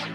The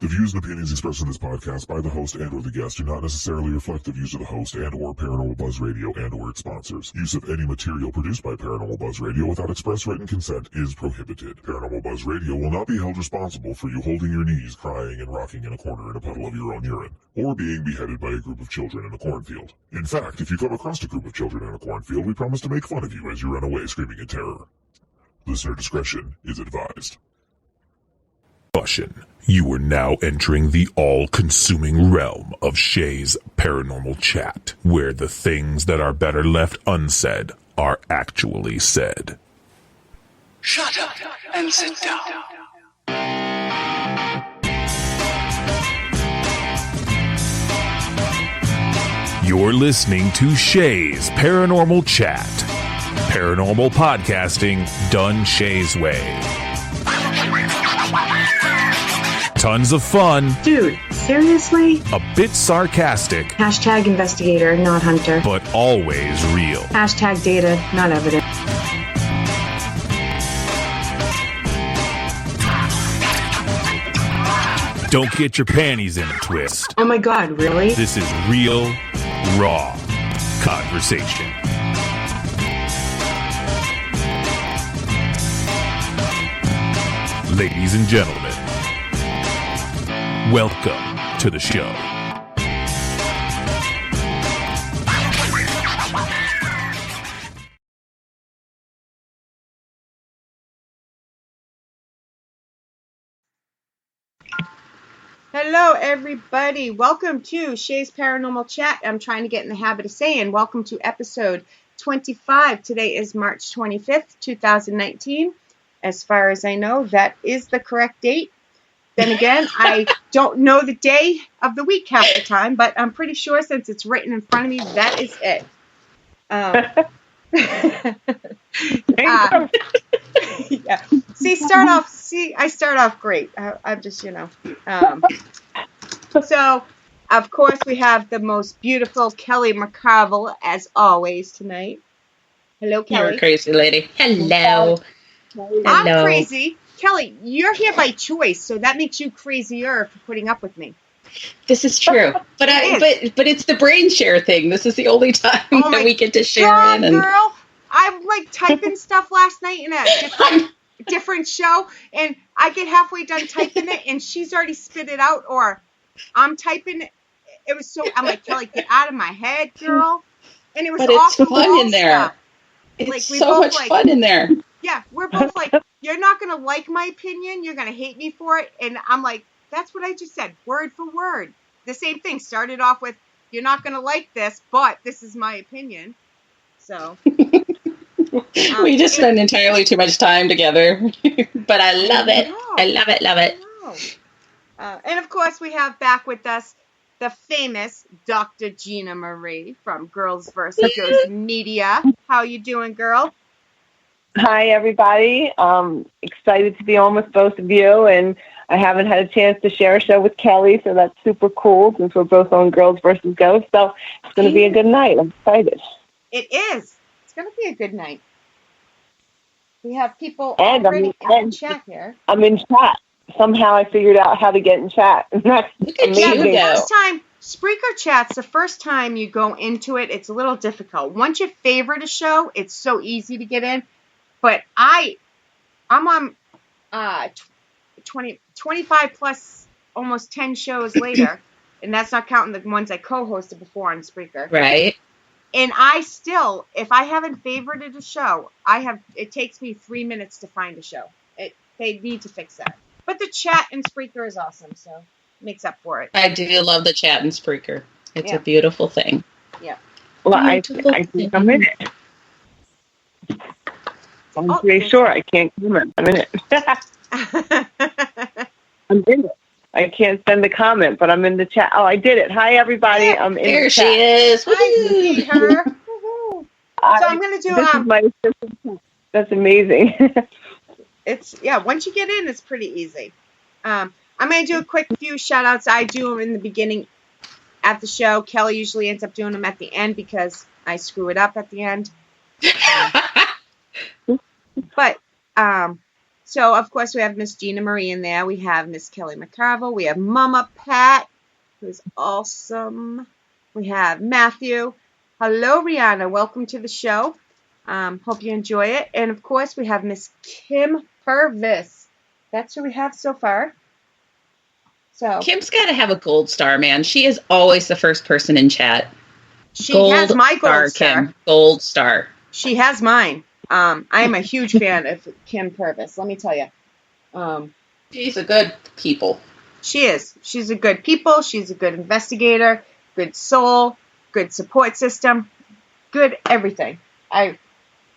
views and opinions expressed in this podcast by the host and or the guest do not necessarily reflect the views of the host and or Paranormal Buzz Radio and or its sponsors. Use of any material produced by Paranormal Buzz Radio without express written consent is prohibited. Paranormal Buzz Radio will not be held responsible for you holding your knees, crying, and rocking in a corner in a puddle of your own urine, or being beheaded by a group of children in a cornfield. In fact, if you come across a group of children in a cornfield, we promise to make fun of you as you run away screaming in terror. Listener discretion is advised. Caution. You are now entering the all-consuming realm of Shay's Paranormal Chat, where the things that are better left unsaid are actually said. Shut up and sit down. You're listening to Shay's Paranormal Chat. Paranormal podcasting done Shay's way. Tons of fun. Dude, seriously? A bit sarcastic. Hashtag investigator, not hunter. But always real. Hashtag data, not evidence. Don't get your panties in a twist. Oh my god, really? This is real, raw conversation. Ladies and gentlemen, welcome to the show. Hello, everybody. Welcome to Shay's Paranormal Chat. I'm trying to get in the habit of saying welcome to episode 25. Today is March 25th, 2019. As far as I know, that is the correct date. Then again, I don't know the day of the week half the time, but I'm pretty sure since it's written in front of me, that is it. Yeah. I start off great. I'm just, So, of course, we have the most beautiful Kelly McCarville, as always, tonight. Hello, Kelly. You're a crazy lady. Hello. I'm crazy. Kelly, you're here by choice, so that makes you crazier for putting up with me. This is true, but it's the brain share thing. This is the only time that we get to share it. And girl, I'm like typing stuff last night in a different show, and I get halfway done typing it, and she's already spit it out, or I'm typing it. It was so I'm like, Kelly, get out of my head, girl. And it was it's fun in there. Stuff. It's like, so much fun in there. Yeah, we're both like, you're not going to like my opinion. You're going to hate me for it. And I'm like, that's what I just said, word for word. The same thing. Started off with, you're not going to like this, but this is my opinion. So. We just spend entirely too much time together. But I love it. I love it, love it. And of course, we have back with us the famous Dr. Gina Marie from Girls vs. Ghosts Media. How you doing, girl? Hi, everybody. Excited to be on with both of you, and I haven't had a chance to share a show with Kelly, so that's super cool since we're both on Girls vs. Ghosts. So it's going to be a good night. I'm excited. It is. It's going to be a good night. We have people already in chat here. I'm in chat. Somehow I figured out how to get in chat. That's amazing. Spreaker chat's the first time you go into it, it's a little difficult. Once you favorite a show, it's so easy to get in. But I'm on 25 plus almost 10 shows later, and that's not counting the ones I co-hosted before on Spreaker. Right. And I still, if I haven't favorited a show, it takes me 3 minutes to find a show. They need to fix that. But the chat in Spreaker is awesome, so it makes up for it. I do love the chat in Spreaker. It's a beautiful thing. Yeah. Well, I think I'm in it. I'm pretty sure I can't comment. I'm in it. I'm in it. I can't send a comment, but I'm in the chat. Oh, I did it. Hi, everybody. I'm in there the chat. There she is. Hi, her. So I'm going to do... This is my assistant. That's amazing. Once you get in, it's pretty easy. I'm going to do a quick few shout outs. I do them in the beginning at the show. Kelly usually ends up doing them at the end because I screw it up at the end. But, so of course we have Miss Gina Marie in there. We have Miss Kelly McCarville. We have Mama Pat, who's awesome. We have Matthew. Hello, Rihanna. Welcome to the show. Hope you enjoy it. And of course we have Miss Kim Purvis. That's who we have so far. So Kim's got to have a gold star, man. She is always the first person in chat. She has my gold star. Kim. Gold star. She has mine. I am a huge fan of Kim Purvis. Let me tell you. She's a good people. She is. She's a good people. She's a good investigator. Good soul. Good support system. Good everything. I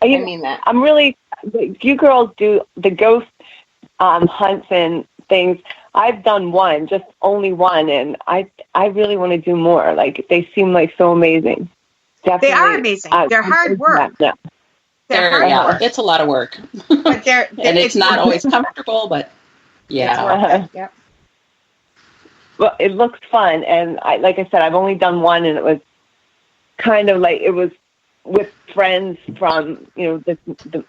mean that. I'm really. You girls do the ghost hunts and things. I've done one, just only one, and I really want to do more. Like, they seem like so amazing. Definitely, they are amazing. They're hard work. Yeah. They're hard work. It's a lot of work. But they're and it's not always comfortable, but yeah. It's yep. Well, it looks fun, and like I said, I've only done one, and it was kind of like, it was with friends from,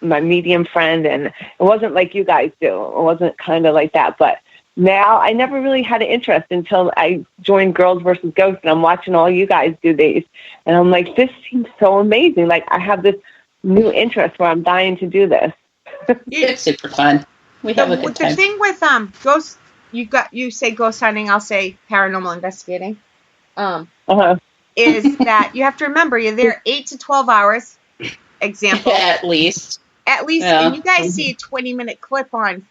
my medium friend, and it wasn't like you guys do. It wasn't kind of like that, but now I never really had an interest until I joined Girls versus Ghosts, and I'm watching all you guys do these, and I'm like, this seems so amazing. Like, I have this new interest where I'm dying to do this. It's super fun. We have a good time. The thing with ghost, you say ghost hunting, I'll say paranormal investigating. Is that you have to remember you're there 8 to 12 hours. Example. At least. Yeah. And you guys see a 20-minute clip on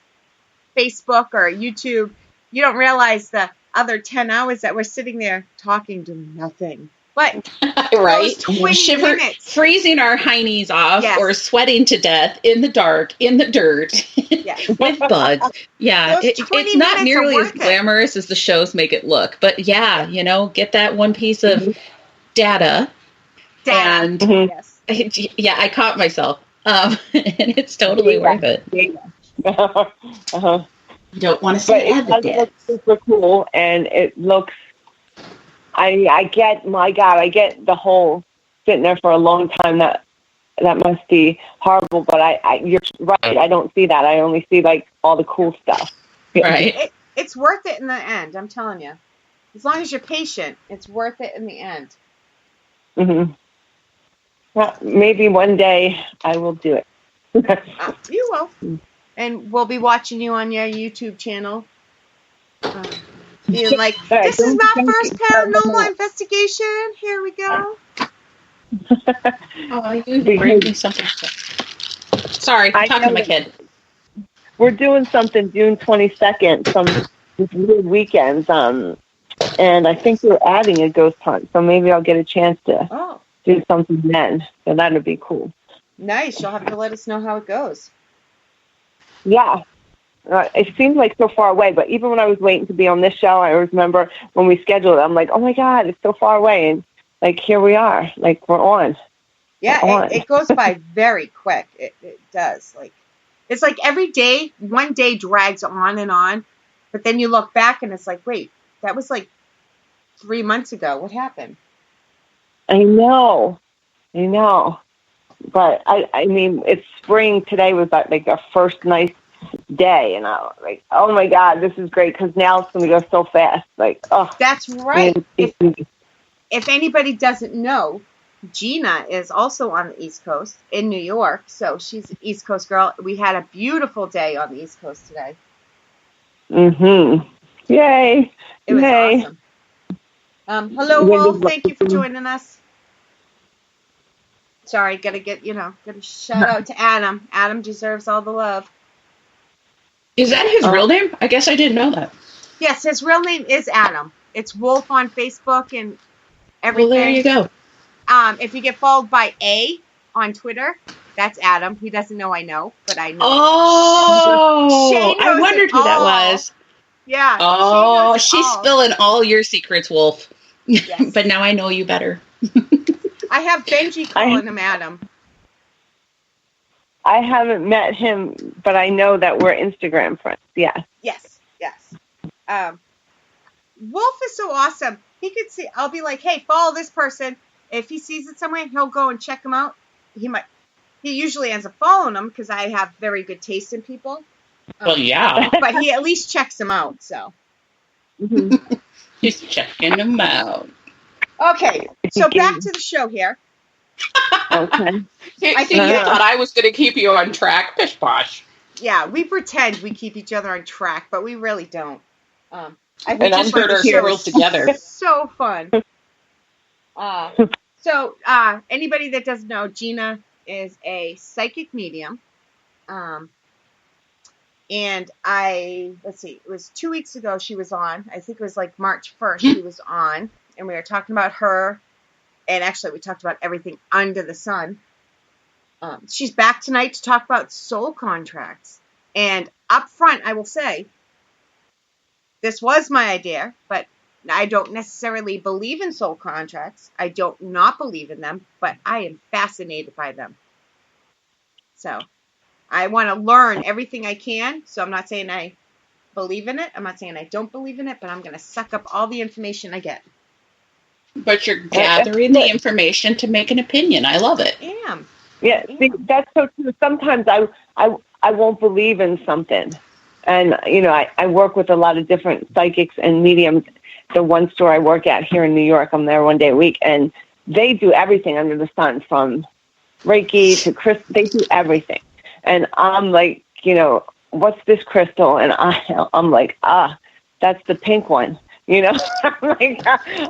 Facebook or YouTube. You don't realize the other 10 hours that we're sitting there talking, doing nothing. But right, 20 minutes. Freezing our heinies off, yes. Or sweating to death in the dark, in the dirt, yes. with bugs. Yeah, it's not nearly as glamorous as the shows make it look. But yeah, get that one piece of data. And yes. I caught myself, and it's totally worth it. You don't want to see evidence. But it looks super cool, and it looks. I get the whole sitting there for a long time. That must be horrible. But you're right. I don't see that. I only see like all the cool stuff. Right. It's worth it in the end. I'm telling you. As long as you're patient, it's worth it in the end. Mm-hmm. Well, maybe one day I will do it. You will. And we'll be watching you on your YouTube channel. Being like, this is my first paranormal investigation. Here we go. Oh, you bring me something. Sorry, I'm talking to my kid. We're doing something June 22nd, some weird weekends, and I think we're adding a ghost hunt, so maybe I'll get a chance to do something then. So that would be cool. Nice. You'll have to let us know how it goes. Yeah. It seems like so far away, but even when I was waiting to be on this show, I remember when we scheduled it, I'm like, oh my God, it's so far away. And like, here we are, like we're on. Yeah, it goes by very quick. It does. Like, it's like every day, one day drags on, but then you look back and it's like, wait, that was like 3 months ago. What happened? I know. But I mean, it's spring. Today was like our first nice day, and I was like, oh my God, this is great, because now it's going to go so fast. Like, oh, that's right. If anybody doesn't know, Gina is also on the East Coast in New York, so she's an East Coast girl. We had a beautiful day on the East Coast today. Yay! It was awesome. Hello, Wolf. Thank you for joining us. Sorry, gotta shout out to Adam. Adam deserves all the love. Is that his real name? I guess I didn't know that. Yes, his real name is Adam. It's Wolf on Facebook and everything. Well, there you go. If you get followed by A on Twitter, that's Adam. He doesn't know I know, but I know. Oh, I wondered who that was. Yeah. Oh, she's spilling all your secrets, Wolf. Yes. But now I know you better. I have Benji calling him Adam. I haven't met him, but I know that we're Instagram friends. Yeah. Yes. Wolf is so awesome. He could see, I'll be like, hey, follow this person. If he sees it somewhere, he'll go and check them out. He usually ends up following them because I have very good taste in people. Well, yeah. But he at least checks them out, so. He's checking them out. Okay, so back to the show here. Okay. I think you thought I was going to keep you on track, pish posh. Yeah, we pretend we keep each other on track, but we really don't. I think just heard our girls together. So fun. So anybody that doesn't know, Gina is a psychic medium. And let's see, it was 2 weeks ago she was on. I think it was like March 1st she was on. And we were talking about her. And actually, we talked about everything under the sun. She's back tonight to talk about soul contracts. And up front, I will say, this was my idea, but I don't necessarily believe in soul contracts. I don't not believe in them, but I am fascinated by them. So I want to learn everything I can. So I'm not saying I believe in it. I'm not saying I don't believe in it, but I'm going to suck up all the information I get. But you're gathering the information to make an opinion. I love it. I am. Yeah, see, that's so true. Sometimes I won't believe in something. And, you know, I work with a lot of different psychics and mediums. The one store I work at here in New York, I'm there one day a week, and they do everything under the sun, from Reiki to they do everything. And I'm like, you know, what's this crystal? And I'm like, that's the pink one. You know,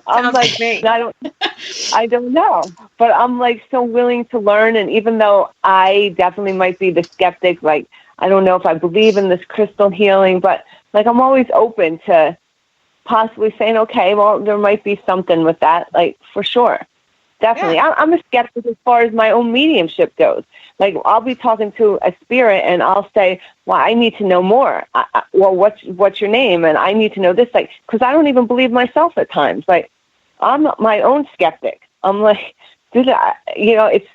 I'm like, me. I don't know, but I'm like so willing to learn. And even though I definitely might be the skeptic, like, I don't know if I believe in this crystal healing, but like, I'm always open to possibly saying, okay, well, there might be something with that. Like, for sure. Definitely. Yeah. I'm a skeptic as far as my own mediumship goes. Like, I'll be talking to a spirit and I'll say, well, I need to know more. Well, what's your name? And I need to know this, like, because I don't even believe myself at times. Like, I'm my own skeptic. I'm like, it's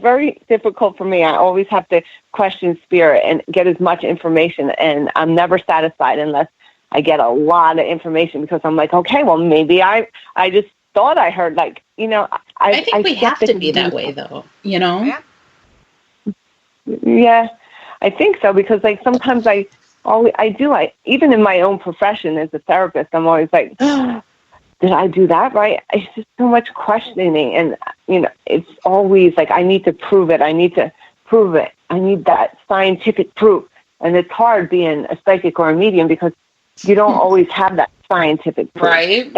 very difficult for me. I always have to question spirit and get as much information. And I'm never satisfied unless I get a lot of information, because I'm like, okay, well, maybe I just thought I heard, like, you know, I think we have to be that way, though, you know? Yeah, I think so, because, like, sometimes even in my own profession as a therapist, I'm always like, did I do that right? It's just so much questioning, and, you know, it's always like, I need to prove it. I need to prove it. I need that scientific proof. And it's hard being a psychic or a medium, because you don't always have that scientific proof. Right.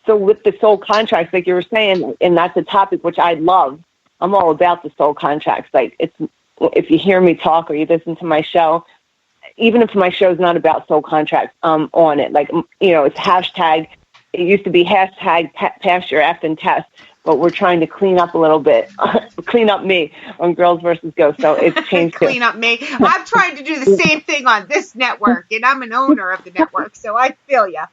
So with the soul contracts, like you were saying, and that's a topic which I love. I'm all about the soul contracts. Like, if you hear me talk or you listen to my show, even if my show is not about soul contracts, I'm on it. Like, you know, it's hashtag. It used to be hashtag pass your effing test, but we're trying to clean up a little bit, clean up me on Girls versus Ghosts. So it's changed. Clean up me. I'm trying to do the same thing on this network, and I'm an owner of the network, so I feel ya.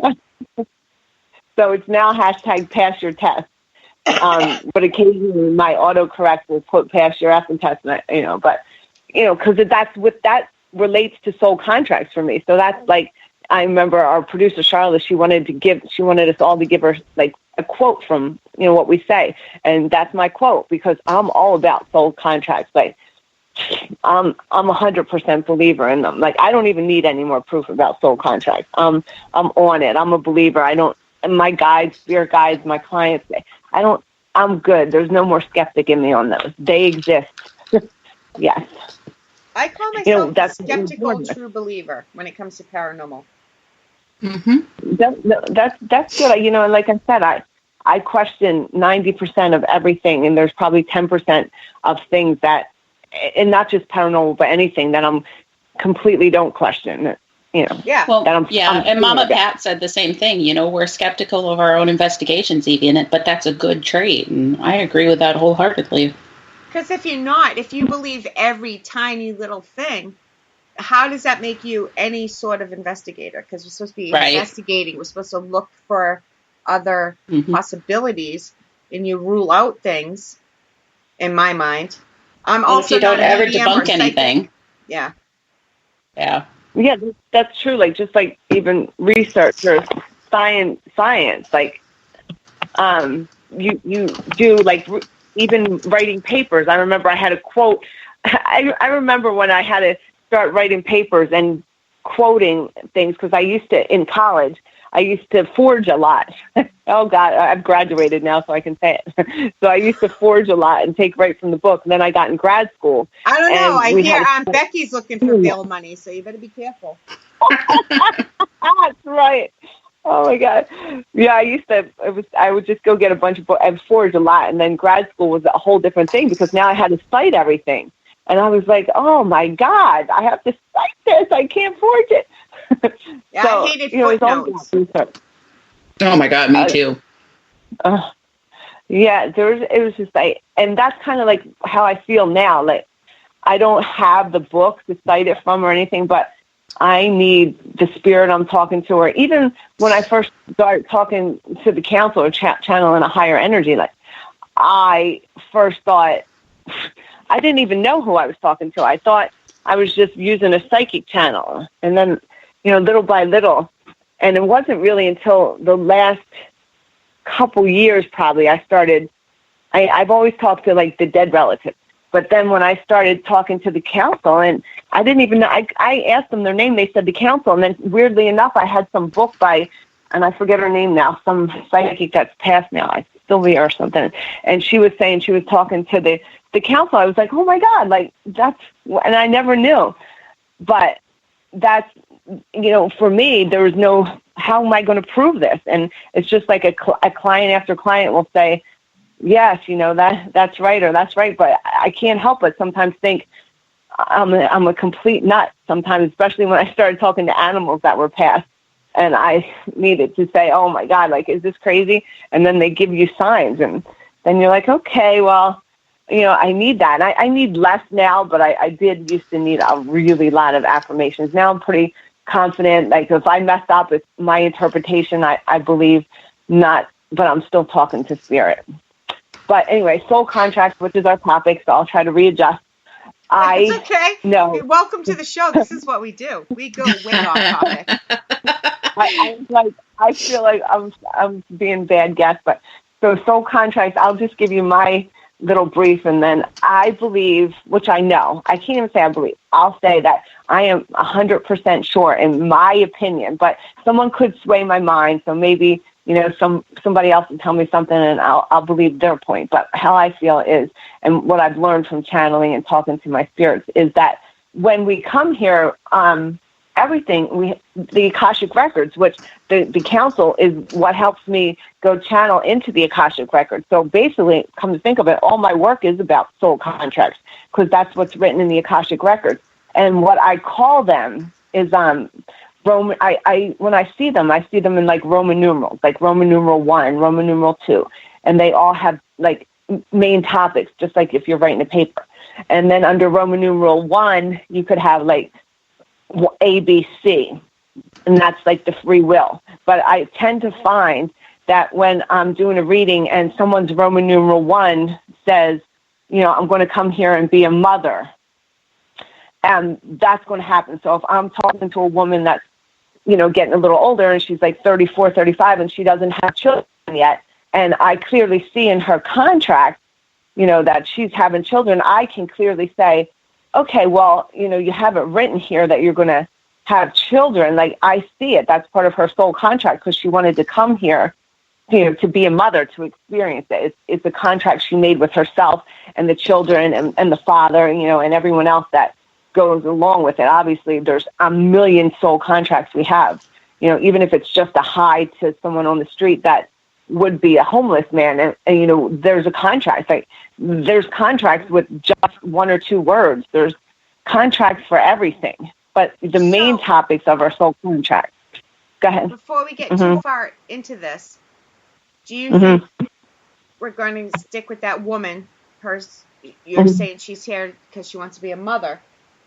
So it's now hashtag pass your test. But occasionally my autocorrect will put pass your effing test, you know, but, you know, because that relates to soul contracts for me. So that's like, I remember our producer, Charlotte, she wanted us all to give her like a quote from, you know, what we say. And that's my quote, because I'm all about soul contracts. Like, I'm 100% believer in them. Like, I don't even need any more proof about soul contracts. I'm on it. I'm a believer. My guides, spirit guides, my clients, I'm good. There's no more skeptic in me on those. They exist. Yes. I call myself a skeptical true believer when it comes to paranormal. Mm-hmm. That's good. You know, and like I said, I question 90% of everything, and there's probably 10% of things that, and not just paranormal, but anything that I'm completely don't question. You know, and Mama Pat said the same thing. You know, we're skeptical of our own investigations, even, but that's a good trait, and I agree with that wholeheartedly. Because if you believe every tiny little thing, how does that make you any sort of investigator? Because we're supposed to be investigating. We're supposed to look for other possibilities, and you rule out things. In my mind, I'm also if you don't ever debunk anything. Yeah. Yeah. Yeah, that's true. Like, just like even research or science, like, you do like even writing papers. I remember I had a quote. I remember when I had to start writing papers and quoting things, because I used to, in college, I used to forge a lot. Oh God, I've graduated now, so I can say it. So I used to forge a lot and take right from the book. And then I got in grad school. I don't know. I hear Becky's looking for bail money, so you better be careful. That's right. Oh my God. Yeah, I would just go get a bunch of books and forge a lot. And then grad school was a whole different thing, because now I had to cite everything. And I was like, oh my God, I have to cite this. I can't forge it. Yeah, so, I hated footnotes. Oh my God, me too. Yeah, it was just like, and that's kind of like how I feel now. Like, I don't have the book to cite it from or anything, but I need the spirit I'm talking to, or even when I first started talking to the council or channeling a higher energy, like, I first thought, I didn't even know who I was talking to. I thought I was just using a psychic channel. And then, little by little, and it wasn't really until the last couple years probably I've always talked to like the dead relatives. But then when I started talking to the council, and I didn't even know, I asked them their name, they said the council. And then weirdly enough, I had some book by, and I forget her name now, some psychic that's passed now, Sylvia or something. And she was saying she was talking to the council. I was like, oh my God, like that's, and I never knew. But that's, for me, there was no, how am I going to prove this? And it's just like a client after client will say, yes, that's right, or that's right. But I can't help but sometimes think I'm a complete nut sometimes, especially when I started talking to animals that were passed. And I needed to say, oh my God, like, is this crazy? And then they give you signs, and then you're like, okay, well, I need that. And I need less now, but I did used to need a really lot of affirmations. Now I'm pretty confident. Like, if I mess up with my interpretation, I believe not, but I'm still talking to spirit. But anyway, soul contracts, which is our topic, so I'll try to readjust. It's okay. No. Welcome to the show. This is what we do. We go way off topic. I feel like I'm being bad guest, but so soul contracts, I'll just give you my little brief, and then I believe, which I know, I can't even say I believe, I'll say that I am 100% sure in my opinion, but someone could sway my mind, so maybe, somebody else will tell me something and I'll believe their point. But how I feel is, and what I've learned from channeling and talking to my spirits, is that when we come here, everything, the Akashic Records, which the council is what helps me go channel into the Akashic Records. So basically, come to think of it, all my work is about soul contracts, because that's what's written in the Akashic Records. And what I call them is Roman. When I see them in like Roman numerals, like Roman numeral 1, Roman numeral 2, and they all have like main topics, just like if you're writing a paper. And then under Roman numeral 1, you could have like A, B, C, and that's like the free will. But I tend to find that when I'm doing a reading and someone's Roman numeral 1 says, I'm going to come here and be a mother, and that's going to happen. So if I'm talking to a woman that's, getting a little older, and she's like 34, 35, and she doesn't have children yet, and I clearly see in her contract, that she's having children, I can clearly say, okay, well, you have it written here that you're going to have children. Like, I see it. That's part of her soul contract, because she wanted to come here, to be a mother, to experience it. It's a contract she made with herself and the children and the father, and everyone else that goes along with it. Obviously, there's a million soul contracts we have. Even if it's just a hi to someone on the street that would be a homeless man, and there's a contract. Like, there's contracts with just 1 or 2 words. There's contracts for everything, but the main topics of our soul contract. Go ahead. Before we get too far into this, do you think we're going to stick with that woman? You're saying she's here because she wants to be a mother.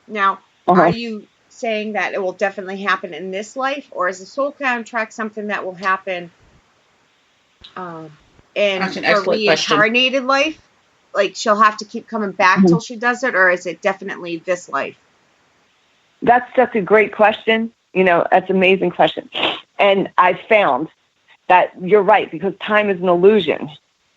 Now, are you saying that it will definitely happen in this life, or is the soul contract something that will happen in her reincarnated life? Like, she'll have to keep coming back till she does it, or is it definitely this life? That's such a great question. That's an amazing question. And I found that you're right, because time is an illusion.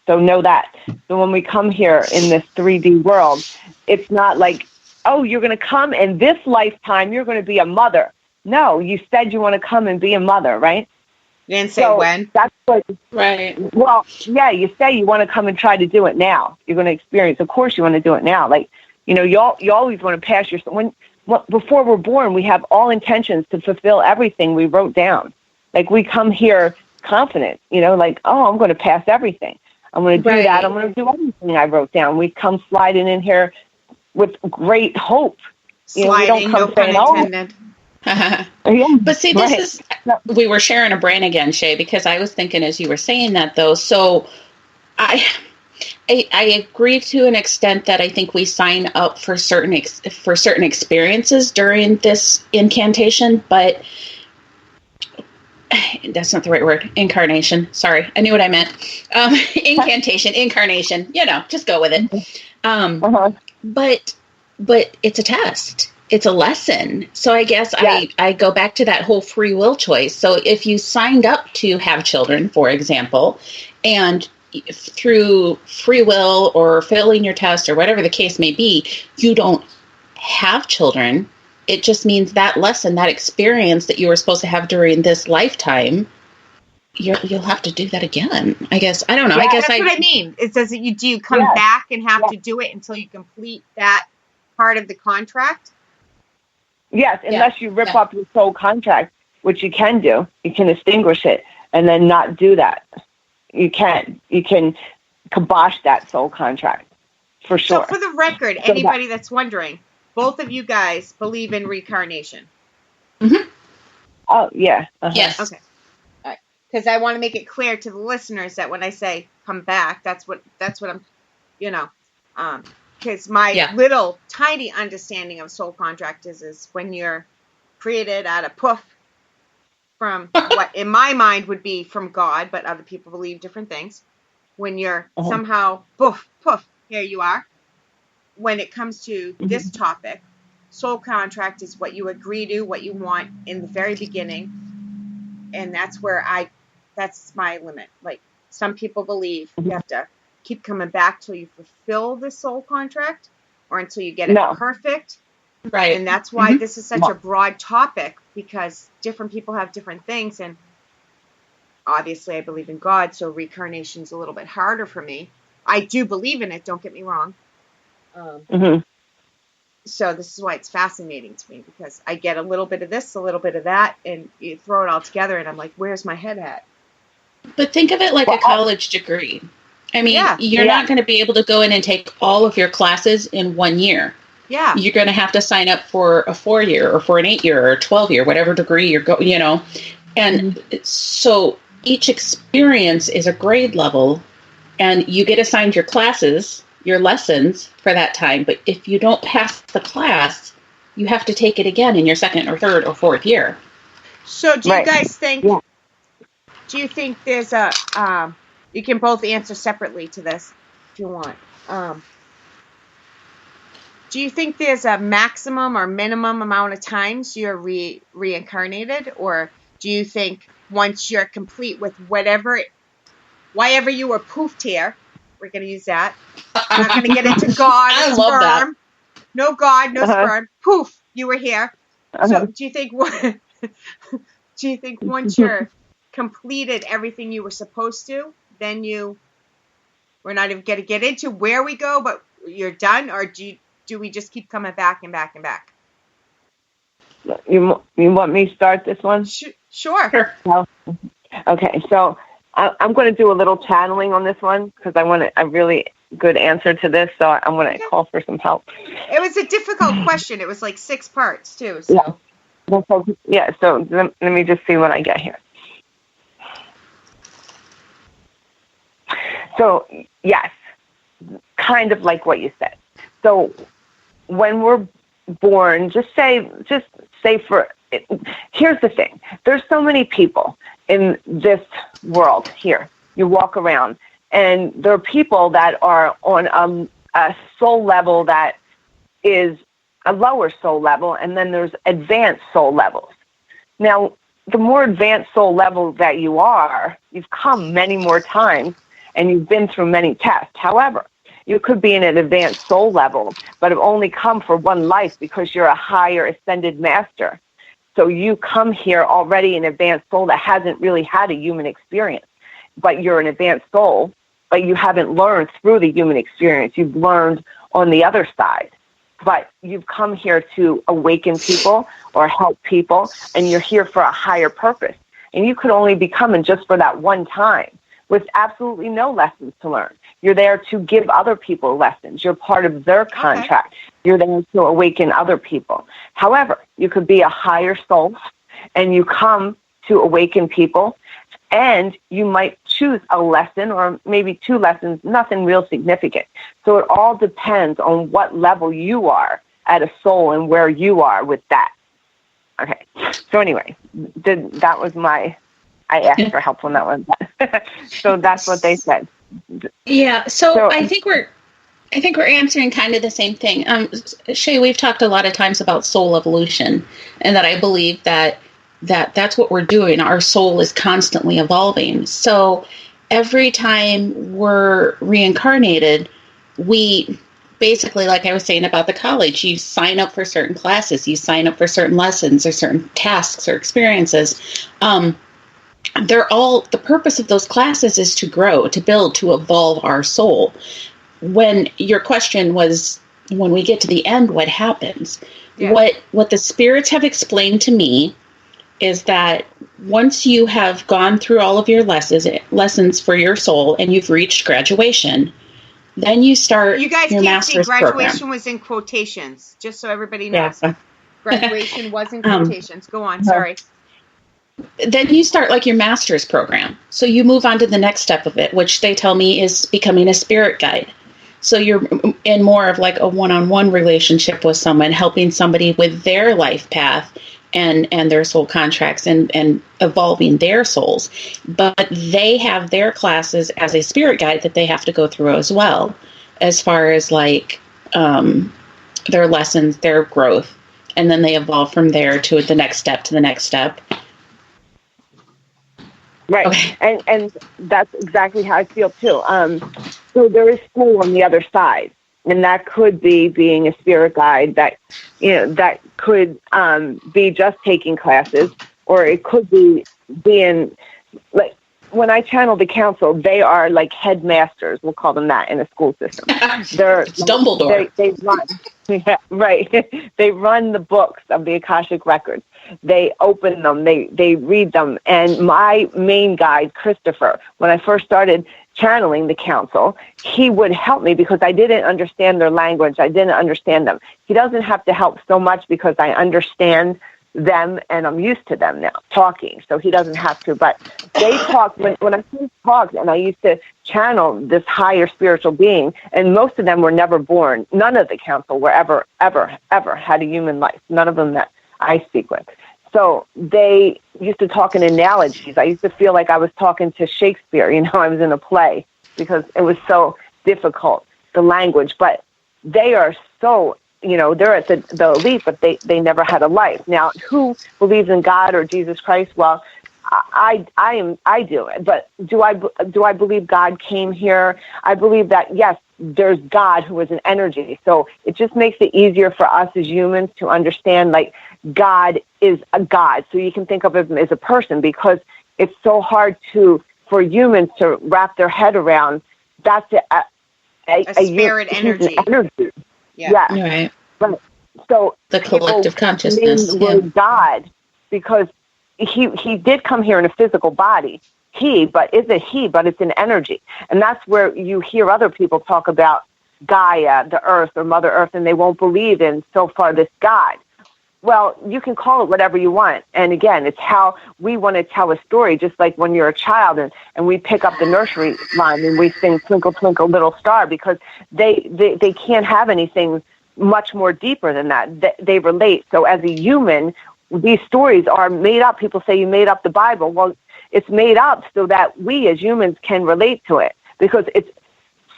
So know that. So when we come here in this 3D world, it's not like, oh, you're going to come in this lifetime, you're going to be a mother. No, you said you want to come and be a mother, right? You didn't say when. That's what. Right. Well, yeah, you say you want to come and try to do it now. You're going to experience. Of course, you want to do it now. Like, you always want to pass your. Before we're born, we have all intentions to fulfill everything we wrote down. Like, we come here confident. Like, oh, I'm going to pass everything. I'm going to do that. I'm going to do everything I wrote down. We come sliding in here with great hope. Sliding, no pun intended. But see, this is, we were sharing a brain again, Shay, because I was thinking as you were saying that, though. So I agree to an extent that I think we sign up for certain experiences during this incantation, but that's not the right word. Incarnation. Sorry. I knew what I meant. Incantation, incarnation, just go with it. But it's a test. It's a lesson. So I guess I go back to that whole free will choice. So if you signed up to have children, for example, and through free will or failing your test or whatever the case may be, you don't have children, it just means that lesson, that experience that you were supposed to have during this lifetime, you'll have to do that again. I guess. I don't know. Yeah, I guess that's what I mean. It says that you come back and have to do it until you complete that part of the contract. Yes, unless you rip up your soul contract, which you can do. You can extinguish it and then not do that. You can kibosh that soul contract, for sure. So for the record, anybody that's wondering, both of you guys believe in reincarnation. Mm-hmm. Oh, yeah. Yes. Okay. All right. Because I want to make it clear to the listeners that when I say come back, that's what I'm, because my little tiny understanding of soul contract is when you're created out of poof from what in my mind would be from God, but other people believe different things. When you're somehow poof, here you are. When it comes to this topic, soul contract is what you agree to, what you want in the very beginning. And that's that's my limit. Like, some people believe you have to keep coming back till you fulfill the soul contract or until you get it perfect. Right. And that's why this is such a broad topic, because different people have different things. And obviously I believe in God, so reincarnation is a little bit harder for me. I do believe in it, don't get me wrong. So this is why it's fascinating to me, because I get a little bit of this, a little bit of that, and you throw it all together, and I'm like, where's my head at? But think of it like a college degree. I mean, you're not going to be able to go in and take all of your classes in 1 year. Yeah. You're going to have to sign up for a 4-year or for an 8-year or 12-year, whatever degree you're going, And so each experience is a grade level, and you get assigned your classes, your lessons for that time. But if you don't pass the class, you have to take it again in your 2nd or 3rd or 4th year. So do you guys think, do you think there's a, you can both answer separately to this if you want. Do you think there's a maximum or minimum amount of times you're reincarnated? Or do you think once you're complete with whatever you were poofed here, we're going to use that. I'm not going to get into God or sperm. No God, no sperm. Poof, you were here. So do you think once you're completed everything you were supposed to, then we're not even going to get into where we go, but you're done? Or do we just keep coming back and back and back? You want me to start this one? Sure. Okay, so I'm going to do a little channeling on this one because I want a really good answer to this, so I'm going to call for some help. It was a difficult question. It was like 6 parts, too. So. So let me just see what I get here. So, yes, kind of like what you said. So when we're born, just say here's the thing. There's so many people in this world here. You walk around, and there are people that are on a soul level that is a lower soul level, and then there's advanced soul levels. Now, the more advanced soul level that you are, you've come many more times, and you've been through many tests. However, you could be in an advanced soul level, but have only come for one life because you're a higher ascended master. So you come here already an advanced soul that hasn't really had a human experience, but you're an advanced soul, but you haven't learned through the human experience. You've learned on the other side. But you've come here to awaken people or help people, and you're here for a higher purpose. And you could only be coming just for that one time with absolutely no lessons to learn. You're there to give other people lessons. You're part of their contract. Okay. You're there to awaken other people. However, you could be a higher soul, and you come to awaken people, and you might choose a lesson or maybe two lessons, nothing real significant. So it all depends on what level you are at a soul and where you are with that. Okay. So anyway, that was I asked for help on that one. So that's what they said. Yeah. So I think we're answering kind of the same thing. Shay, we've talked a lot of times about soul evolution, and that I believe that's what we're doing. Our soul is constantly evolving. So every time we're reincarnated, we basically, like I was saying about the college, you sign up for certain classes, you sign up for certain lessons or certain tasks or experiences. The purpose of those classes is to grow, to build, to evolve our soul. When your question was, when we get to the end, what happens? Yeah. What the spirits have explained to me is that once you have gone through all of your lessons for your soul and you've reached graduation, then you start your master's program. You guys can't see, graduation was in quotations, just so everybody knows. Yeah. Graduation was in quotations. Go on, sorry. Then you start like your master's program. So you move on to the next step of it, which they tell me is becoming a spirit guide. So you're in more of like a one-on-one relationship with someone, helping somebody with their life path and their soul contracts and evolving their souls. But they have their classes as a spirit guide that they have to go through as well, as far as like their lessons, their growth. And then they evolve from there to the next step, Right. Okay. And that's exactly how I feel too. So there is school on the other side. And that could be being a spirit guide, that could be just taking classes, or it could be being, like, when I channel the council, they are like headmasters, we'll call them that, in a school system. They're Dumbledore. They run, yeah, right. They run the books of the Akashic records. They open them, they read them. And my main guide, Christopher, when I first started channeling the council, he would help me because I didn't understand their language. I didn't understand them. He doesn't have to help so much because I understand them and I'm used to them now talking, so he doesn't have to. But they talk, when I first talked and I used to channel this higher spiritual being, and most of them were never born. None of the council were ever had a human life. None of them that I speak with. So they used to talk in analogies. I used to feel like I was talking to Shakespeare. I was in a play because it was so difficult, the language. But they are so, they're at the elite, but they never had a life. Now, who believes in God or Jesus Christ? Well, I do. But do I believe God came here? I believe that, yes, there's God who is an energy. So it just makes it easier for us as humans to understand, like, God is a God. So you can think of him as a person, because it's so hard for humans to wrap their head around. That's a spirit energy. Yeah. Right. But, so the collective consciousness. The word God, because he did come here in a physical body. But it's an energy. And that's where you hear other people talk about Gaia, the earth, or Mother Earth, and they won't believe in, so far, this God. Well, you can call it whatever you want. And again, it's how we want to tell a story, just like when you're a child and we pick up the nursery rhyme and we sing Twinkle, Twinkle, Little Star, because they can't have anything much more deeper than that. They relate. So as a human, these stories are made up. People say you made up the Bible. Well, it's made up so that we as humans can relate to it, because it's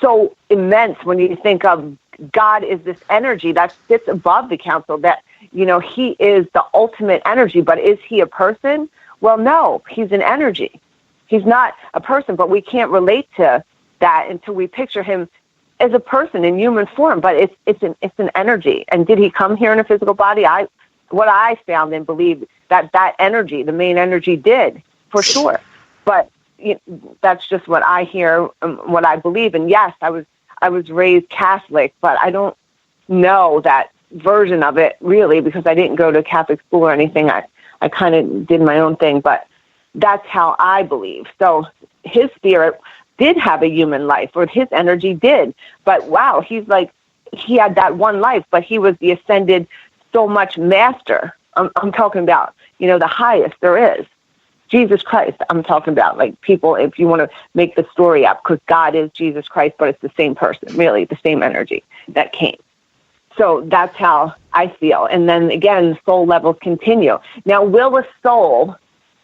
so immense when you think of God is this energy that sits above the council, that, he is the ultimate energy. But is he a person? Well, no, he's an energy. He's not a person, but we can't relate to that until we picture him as a person in human form. But it's an energy. And did he come here in a physical body? What I found and believe that energy, the main energy, did, for sure. But that's just what I hear, what I believe. And yes, I was raised Catholic, but I don't know that version of it really, because I didn't go to Catholic school or anything. I kind of did my own thing, but that's how I believe. So his spirit did have a human life, or his energy did. But wow, he had that one life, but he was the ascended so much master. I'm talking about, the highest there is. Jesus Christ, I'm talking about, like, people, if you want to make the story up, because God is Jesus Christ, but it's the same person, really, the same energy that came. So that's how I feel. And then, again, soul levels continue. Now, will a soul,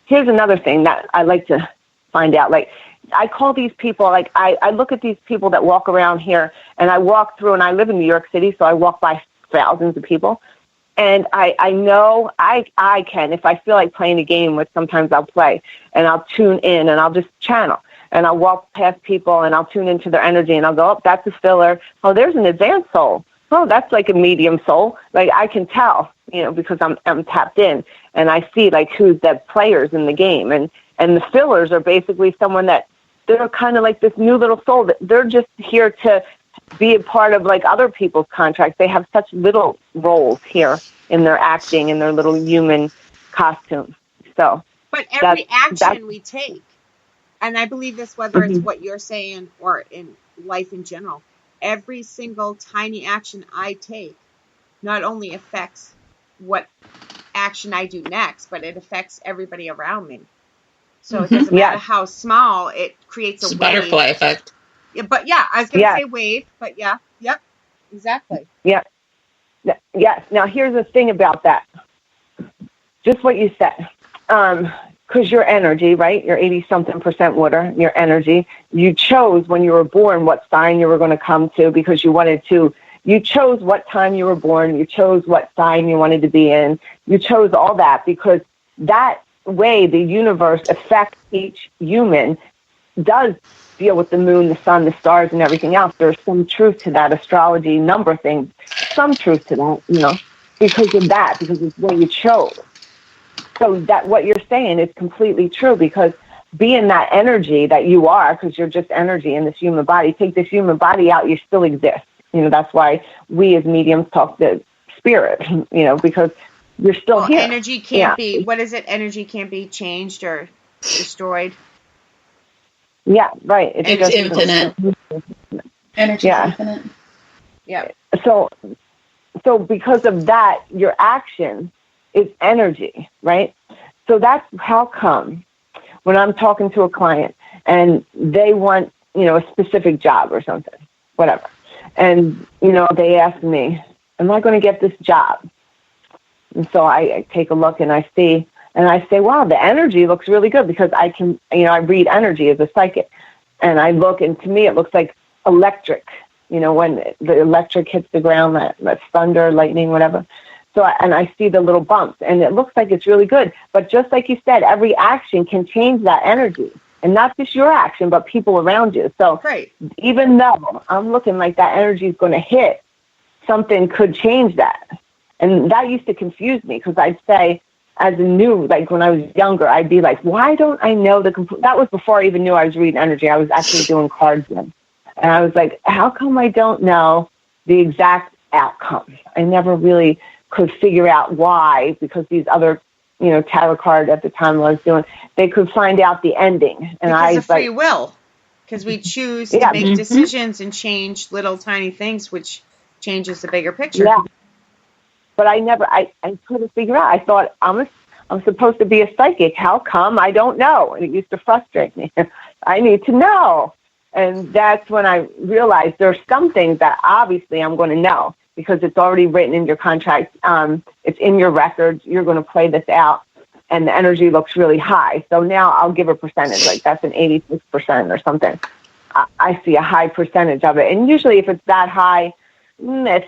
here's another thing that I like to find out. Like, I call these people, like, I look at these people that walk around here, and I walk through, and I live in New York City, so I walk by thousands of people. And I know I can, if I feel like playing a game, which sometimes I'll play, and I'll tune in and I'll just channel. And I'll walk past people and I'll tune into their energy and I'll go, oh, that's a filler. Oh, there's an advanced soul. Oh, that's like a medium soul. Like, I can tell, because I'm tapped in, and I see, like, who's the players in the game. And the fillers are basically someone that they're kind of like this new little soul that they're just here to be a part of, like, other people's contracts. They have such little roles here in their acting, in their little human costume. So, but every action we take, and I believe this, whether it's what you're saying or in life in general, every single tiny action I take not only affects what action I do next, but it affects everybody around me. So it doesn't matter how small, it creates a wave. Butterfly effect. Yeah, but yeah, I was going to say wave, but yep, exactly. Yeah. Yes. Now, here's the thing about that. Just what you said. Because your energy, right? You're 80-something% water, your energy. You chose when you were born what sign you were going to come to, because you wanted to. You chose what time you were born. You chose what sign you wanted to be in. You chose all that because that way the universe affects each human, does deal with the moon, the sun, the stars, and everything else. There's some truth to that astrology number thing, some truth to that, because of that, because it's what you chose. So that what you're saying is completely true, because being that energy that you are, because you're just energy in this human body, take this human body out, you still exist. That's why we as mediums talk to spirit, because you're still here. Energy can't be, what is it? Energy can't be changed or destroyed. Yeah, right. It's infinite. Energy is infinite. Yeah. So because of that, your action is energy, right? So that's how come when I'm talking to a client and they want, a specific job or something, whatever. And, they ask me, am I going to get this job? And so I take a look and I see, and I say, wow, the energy looks really good, because I can, I read energy as a psychic. And I look, and to me, it looks like electric, when the electric hits the ground, that's thunder, lightning, whatever. So, and I see the little bumps, and it looks like it's really good. But just like you said, every action can change that energy. And not just your action, but people around you. So even though I'm looking like that energy is going to hit, something could change that. And that used to confuse me, because I'd say, as a new, like when I was younger, I'd be like, why don't I know that was before I even knew I was reading energy. I was actually doing cards then. And I was like, how come I don't know the exact outcome? I never really could figure out why, because these other, tarot card at the time I was doing, they could find out the ending. And because of free will. Because we choose to make decisions and change little tiny things, which changes the bigger picture. Yeah. But I couldn't figure out. I thought, I'm supposed to be a psychic. How come I don't know? And it used to frustrate me. I need to know. And that's when I realized there's some things that obviously I'm going to know, because it's already written in your contract. It's in your records. You're going to play this out, and the energy looks really high. So now I'll give a percentage, like that's an 86% or something. I see a high percentage of it. And usually if it's that high,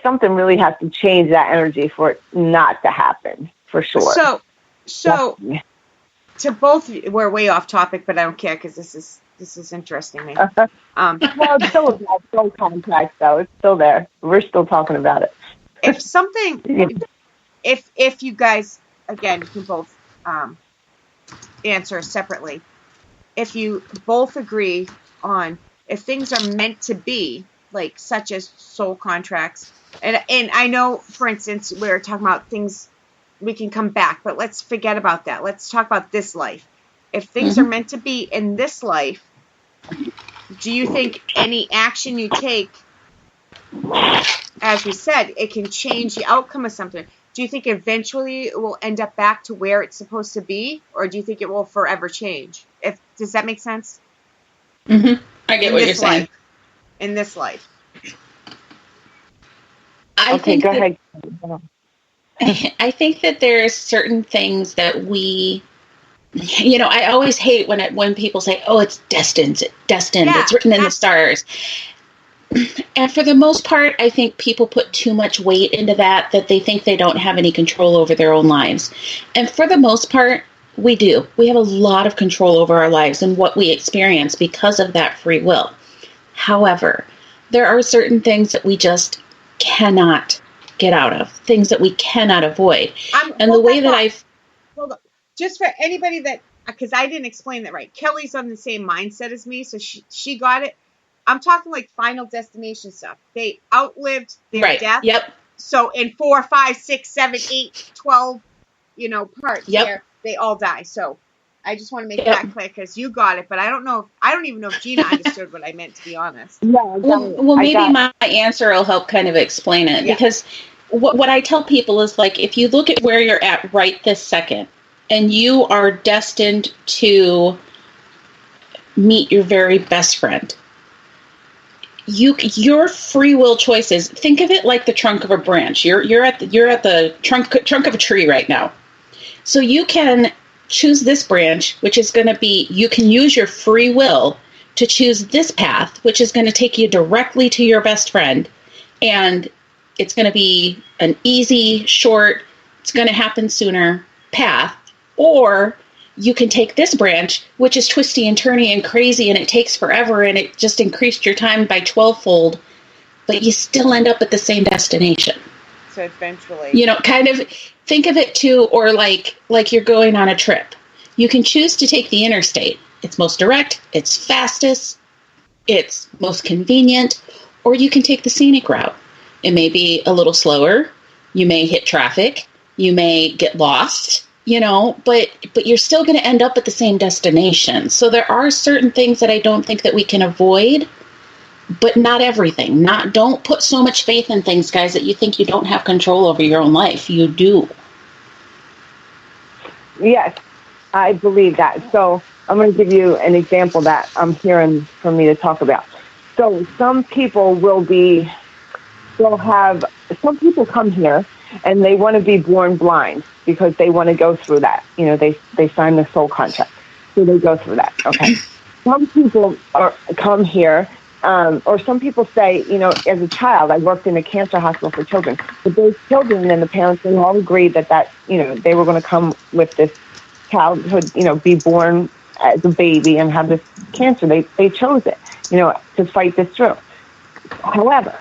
something really has to change that energy for it not to happen, for sure. So to both, we're way off topic, but I don't care because this is interesting me. Well, it's still about soul contracts, though. It's still there. We're still talking about it. If something, if you guys, again, you can both answer separately. If you both agree on if things are meant to be, like such as soul contracts, and I know, for instance, we're talking about things we can come back, but let's forget about that. Let's talk about this life. If things are meant to be in this life, do you think any action you take, as we said, it can change the outcome of something? Do you think eventually it will end up back to where it's supposed to be, or do you think it will forever change? Does that make sense? I get what you're saying. In this life. I go ahead. I think that there's certain things that we, I always hate when people say, "Oh, it's destined, it's written in the stars." And for the most part, I think people put too much weight into that they think they don't have any control over their own lives. And for the most part, we do. We have a lot of control over our lives and what we experience because of that free will. However, there are certain things that we just cannot get out of, things that we cannot avoid. And the way that Hold on. Just for anybody that, because I didn't explain that right. Kelly's on the same mindset as me, so she got it. I'm talking like Final Destination stuff. They outlived their death. Yep. So in 4, 5, 6, 7, 8, 12, parts there, they all die. So I just want to make that clear because you got it, but I don't even know if Gina understood what I meant, to be honest. Yeah. Well, maybe my answer will help kind of explain it because what I tell people is, like, if you look at where you're at right this second and you are destined to meet your very best friend, your free will choices, think of it like the trunk of a branch. You're at the trunk of a tree right now. So you can choose this branch, which is going to be, you can use your free will to choose this path, which is going to take you directly to your best friend. And it's going to be an easy, short, it's going to happen sooner path. Or you can take this branch, which is twisty and turny and crazy, and it takes forever, and it just increased your time by 12-fold, but you still end up at the same destination. So eventually, kind of think of it too, or like you're going on a trip. You can choose to take the interstate. It's most direct, it's fastest, it's most convenient, or you can take the scenic route. It may be a little slower. You may hit traffic. You may get lost. But you're still going to end up at the same destination. So there are certain things that I don't think that we can avoid, but not everything. Don't put so much faith in things, guys, that you think you don't have control over your own life. You do. Yes, I believe that. So I'm going to give you an example that I'm hearing from me to talk about. So some people some people come here and they want to be born blind because they want to go through that. They sign the soul contract. So they go through that. Okay. Some people come here, or some people say, as a child, I worked in a cancer hospital for children. But those children and the parents, they all agreed that they were going to come with this childhood, be born as a baby and have this cancer. They chose it, to fight this through. However,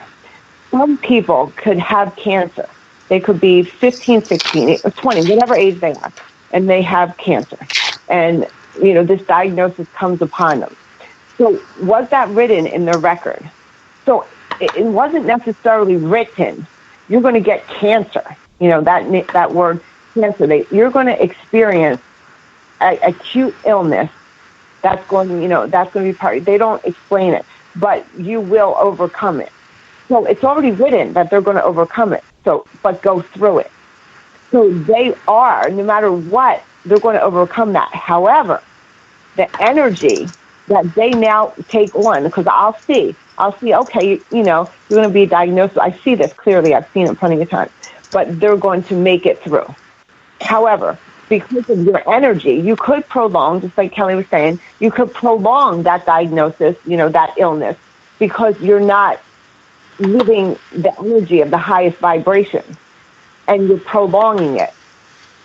some people could have cancer. They could be 15, 16, or 20, whatever age they are, and they have cancer. And, this diagnosis comes upon them. So was that written in their record? So it wasn't necessarily written. You're going to get cancer. That word cancer. You're going to experience acute illness. That's going to be part. They don't explain it, but you will overcome it. So it's already written that they're going to overcome it. So, but go through it. So they are, no matter what, they're going to overcome that. However, the energy that they now take on, because I'll see, okay, you're going to be diagnosed. I see this clearly. I've seen it plenty of times. But they're going to make it through. However, because of your energy, you could prolong, just like Kelly was saying, you could prolong that diagnosis, that illness, because you're not living the energy of the highest vibration, and you're prolonging it.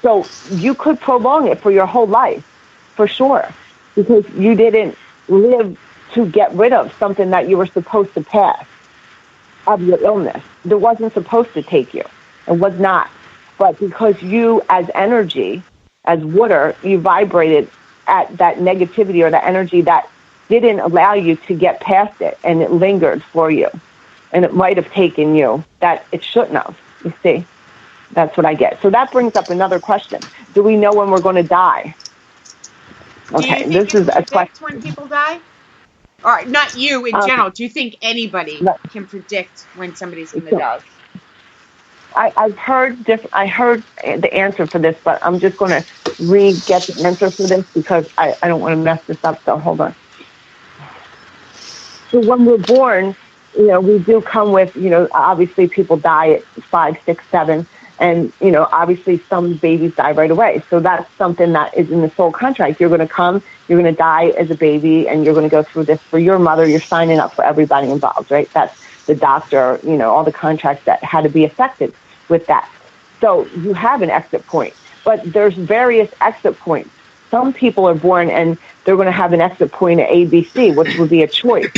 So you could prolong it for your whole life, for sure, because you didn't live to get rid of something that you were supposed to pass of your illness. It wasn't supposed to take you. It was not. But because you, as energy, as water, you vibrated at that negativity or the energy that didn't allow you to get past it, and it lingered for you. And it might have taken you that it shouldn't have, you see. That's what I get. So that brings up another question. Do we know when we're going to die? Okay, Do you think this is a question. when people die? Or not you in general. Do you think anybody can predict when somebody's going to die? I heard the answer for this, but I'm just going to get the answer for this because I don't want to mess this up. So hold on. So when we're born, we do come with, obviously people die at 5, 6, 7. And, obviously some babies die right away. So that's something that is in the soul contract. You're going to come, you're going to die as a baby, and you're going to go through this for your mother. You're signing up for everybody involved, right? That's the doctor, all the contracts that had to be affected with that. So you have an exit point, but there's various exit points. Some people are born and they're going to have an exit point at ABC, which would be a choice.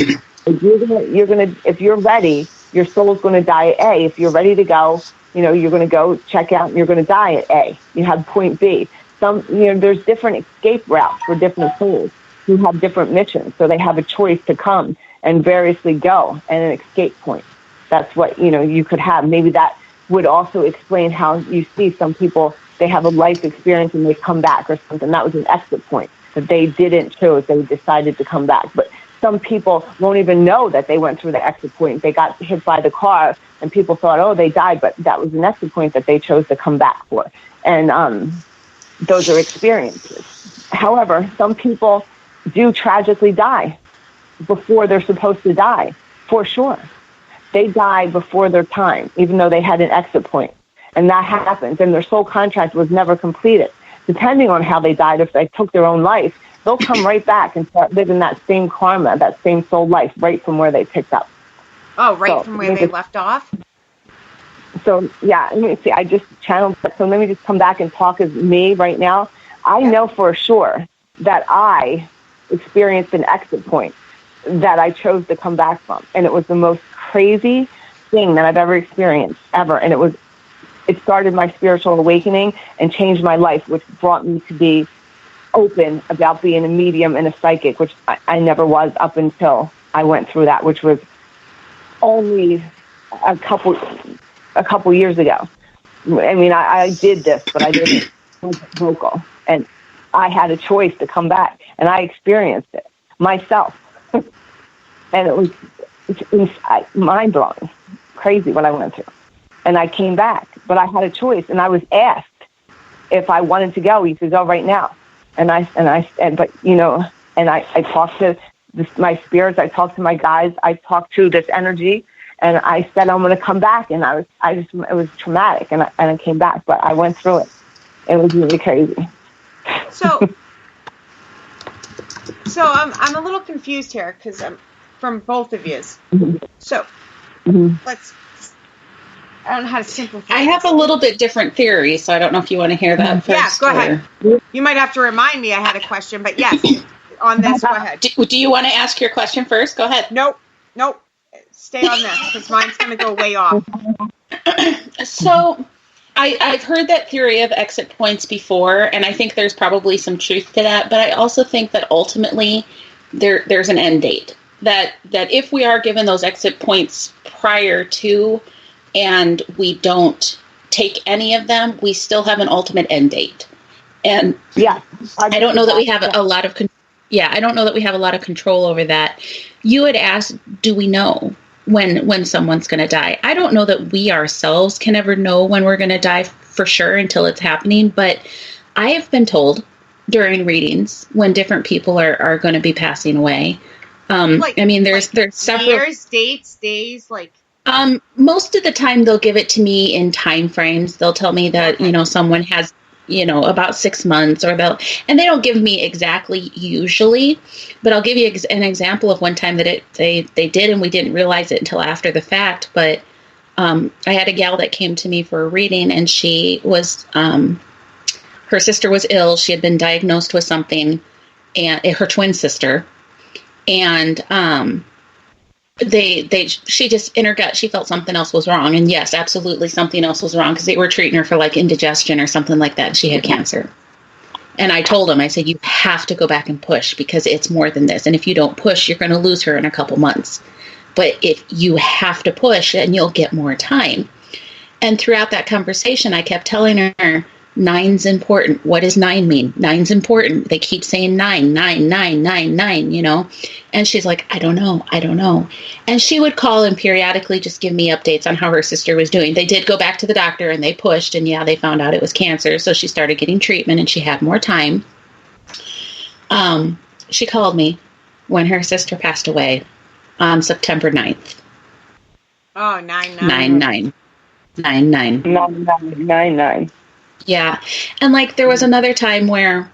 If you're ready, your soul's going to die at A. If you're ready to go, you're going to go check out and you're going to die at A. You have point B. There's different escape routes for different souls who have different missions. So they have a choice to come and variously go and an escape point. That's what, you could have. Maybe that would also explain how you see some people, they have a life experience and they come back or something. That was an exit point that they didn't choose. They decided to come back. But some people won't even know that they went through the exit point. They got hit by the car and people thought, oh, they died, but that was an exit point that they chose to come back for. And those are experiences. However, some people do tragically die before they're supposed to die, for sure. They die before their time, even though they had an exit point. And that happens, and their soul contract was never completed. Depending on how they died, if they took their own life, they'll come right back and start living that same karma, that same soul life, right from where they picked up. Oh, right from where they left off? So, yeah, let me see. I just channeled. So let me just come back and talk as me right now. I know for sure that I experienced an exit point that I chose to come back from. And it was the most crazy thing that I've ever experienced, ever. And it started my spiritual awakening and changed my life, which brought me to be open about being a medium and a psychic, which I never was up until I went through that, which was only a couple years ago. I mean, I did this, but I didn't vocal. And I had a choice to come back, and I experienced it myself. And it was mind-blowing, crazy what I went through. And I came back, but I had a choice, and I was asked if I wanted to go. You could go right now. And I talked to my spirits, I talked to my guides, I talked to this energy, and I said I'm going to come back. And it was traumatic, and I came back, but I went through it. It was really crazy. So I'm a little confused here because I'm from both of you. So I don't know how to simplify. I have a little bit different theory, so I don't know if you want to hear that first. Yeah, go ahead. You might have to remind me I had a question, but yes, on this, go ahead. Do you want to ask your question first? Go ahead. Nope. Stay on this because mine's going to go way off. So I've heard that theory of exit points before, and I think there's probably some truth to that, but I also think that ultimately there's an end date. That if we are given those exit points prior to, and we don't take any of them, we still have an ultimate end date. And yeah, I don't know that we have a lot of I don't know that we have a lot of control over that. You had asked, do we know when someone's going to die? I don't know that we ourselves can ever know when we're going to die for sure until it's happening, but I have been told during readings when different people are going to be passing away. There's several years, dates, days, like. Most of the time they'll give it to me in time frames. They'll tell me that, someone has about 6 months, and they don't give me exactly usually, but I'll give you an example of one time that they did, and we didn't realize it until after the fact. But I had a gal that came to me for a reading, and she was, her sister was ill. She had been diagnosed with something, and her twin sister, and she just in her gut, she felt something else was wrong. And yes, absolutely something else was wrong, because they were treating her for like indigestion or something like that. And she had cancer. And I told him, I said, you have to go back and push, because it's more than this. And if you don't push, you're going to lose her in a couple months. But if you have to push, and you'll get more time. And throughout that conversation, I kept telling her, 9's important. What does 9 mean? 9's important. They keep saying 9, 9, 9, 9, 9, And she's like, I don't know. And she would call and periodically just give me updates on how her sister was doing. They did go back to the doctor, and they pushed, and they found out it was cancer. So she started getting treatment, and she had more time. She called me when her sister passed away on September 9th. Oh, 9, 9, 9. 9, 9. 9, 9, 9. Yeah. And like there was another time where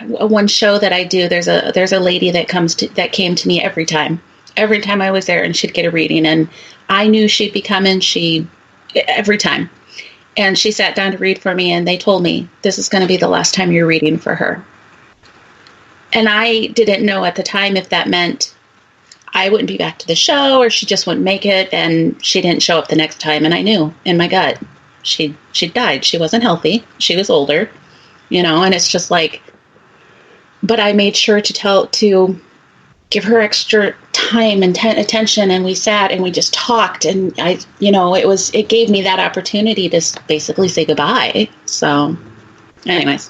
one show that I do, there's a lady that came to me every time I was there, and she'd get a reading, and I knew she'd be coming every time. And she sat down to read for me, and they told me, this is going to be the last time you're reading for her. And I didn't know at the time if that meant I wouldn't be back to the show, or she just wouldn't make it, and she didn't show up the next time. And I knew in my gut, she died. She wasn't healthy. She was older, and it's just like, but I made sure to give her extra time and attention. And we sat and we just talked, and it gave me that opportunity to basically say goodbye. So anyways,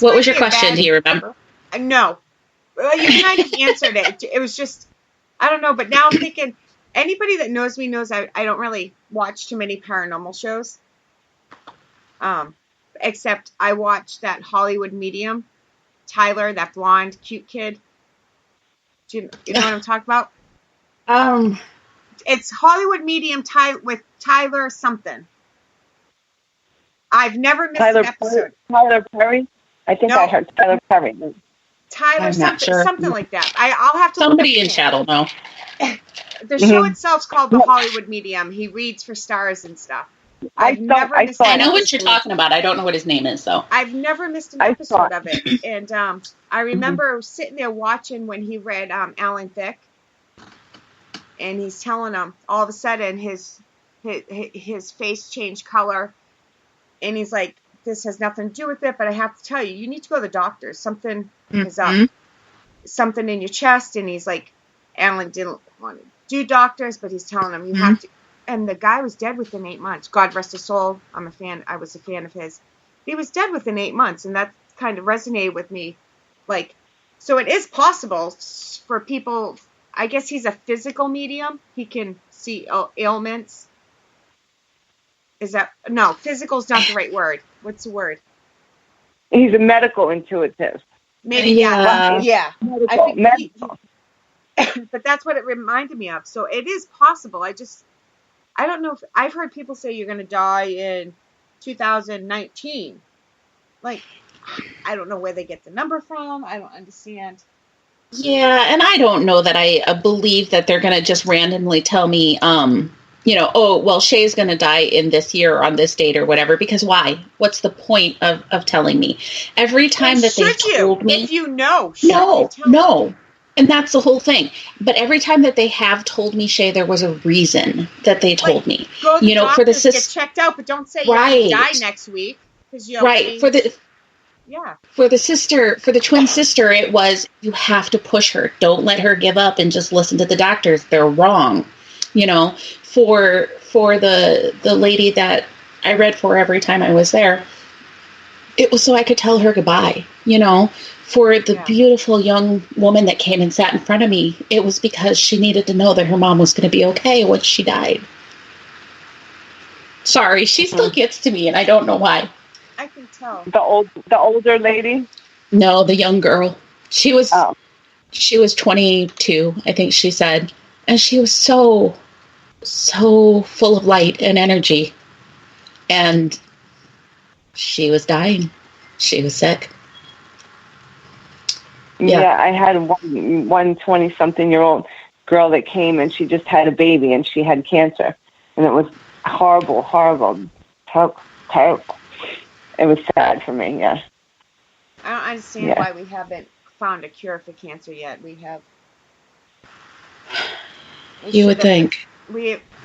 what was your question? Do you remember? No. Well, you kind of answered it. It was just, I don't know, but now I'm thinking, anybody that knows me knows I don't really watch too many paranormal shows. Except I watched that Hollywood Medium, Tyler, that blonde, cute kid. Do you know what I'm talking about? It's Hollywood Medium with Tyler something. I've never missed an episode. Tyler Perry? I think I heard Tyler Perry. Tyler something like that. I'll have to somebody in chat will know. The show itself's called The Hollywood Medium. He reads for stars and stuff. I know what you're talking about. I don't know what his name is, though. I've never missed an episode of it. And I remember sitting there watching when he read Alan Thicke. And he's telling him, all of a sudden, his face changed color. And he's like, this has nothing to do with it, but I have to tell you, you need to go to the doctor. Something is up. Something in your chest. And he's like, Alan didn't want to do doctors, but he's telling him, you have to. And the guy was dead within 8 months. God rest his soul. I was a fan of his. He was dead within 8 months, and that kind of resonated with me. Like, so it is possible for people. I guess he's a physical medium. He can see ailments. Physical is not the right word. What's the word? He's a medical intuitive. Maybe, yeah. Medical. But that's what it reminded me of. So it is possible. I don't know if I've heard people say you're going to die in 2019. Like, I don't know where they get the number from. I don't understand. Yeah, and I don't know that I believe that they're going to just randomly tell me, Shay's going to die in this year or on this date or whatever, because why? What's the point of telling me? Every time that they've told me. If you know. No. And that's the whole thing. But every time that they have told me, Shay, there was a reason that they told me. Go to the doctor, for the get checked out, but don't say you're going to die next week. For the twin sister, it was, you have to push her. Don't let her give up and just listen to the doctors. They're wrong. For the lady that I read for every time I was there, it was so I could tell her goodbye, For the beautiful young woman that came and sat in front of me, it was because she needed to know that her mom was going to be okay when she died. Sorry, she still gets to me, and I don't know why. I can tell. The older lady? No, the young girl. She was 22, I think she said, and she was so full of light and energy, and She was dying. She was sick. Yeah, I had one 20-something-year-old girl that came, and she just had a baby, and she had cancer. And it was horrible, terrible. It was sad for me, yeah. I don't understand why we haven't found a cure for cancer yet. You would think.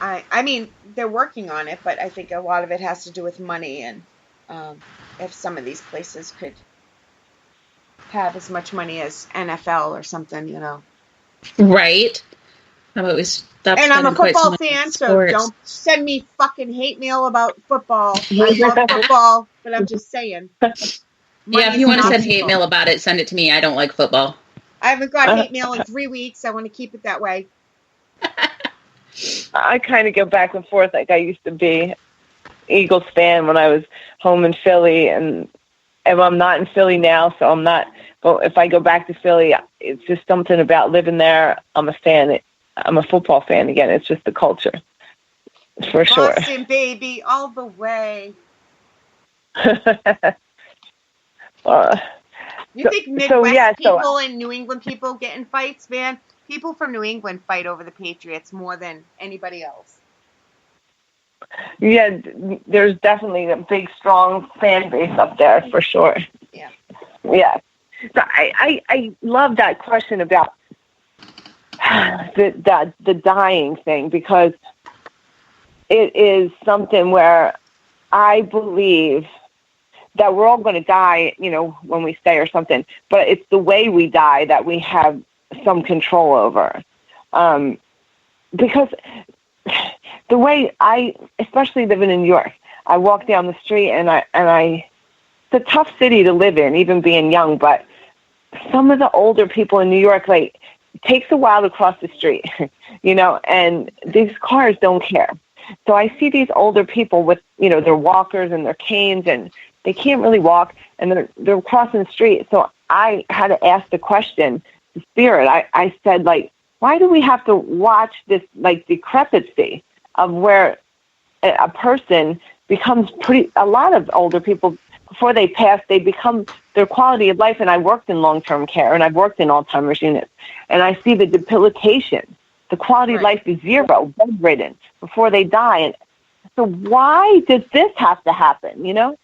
I mean, they're working on it, but I think a lot of it has to do with money, and if some of these places could have as much money as NFL or something, Right. I'm always. And I'm a football fan, so don't send me fucking hate mail about football. I love football, but I'm just saying. Yeah, if you want to send hate mail about it, send it to me. I don't like football. I haven't got hate mail in 3 weeks. I want to keep it that way. I kind of go back and forth. Like, I used to be Eagles fan when I was home in Philly, and I'm not in Philly now, so I'm not. But if I go back to Philly, it's just something about living there. I'm a fan. I'm a football fan again. It's just the culture, for sure. Boston, baby, all the way. You think Midwest people and New England people get in fights, man? People from New England fight over the Patriots more than anybody else. Yeah, there's definitely a big, strong fan base up there, for sure. Yeah. Yeah. So I love that question about the dying thing, because it is something where I believe that we're all going to die, when we stay or something, but it's the way we die that we have some control over. Because the way especially living in New York, I walk down the street and it's a tough city to live in, even being young, but some of the older people in New York, like, it takes a while to cross the street, and these cars don't care. So I see these older people with, their walkers and their canes, and they can't really walk, and they're crossing the street. So I had to ask the question, the spirit. I said, like, why do we have to watch this, like, decrepitcy of where a person becomes a lot of older people, before they pass, they become their quality of life. And I worked in long-term care, and I've worked in Alzheimer's units, and I see the debilitation. The quality of life is zero, bedridden, before they die. And so why does this have to happen,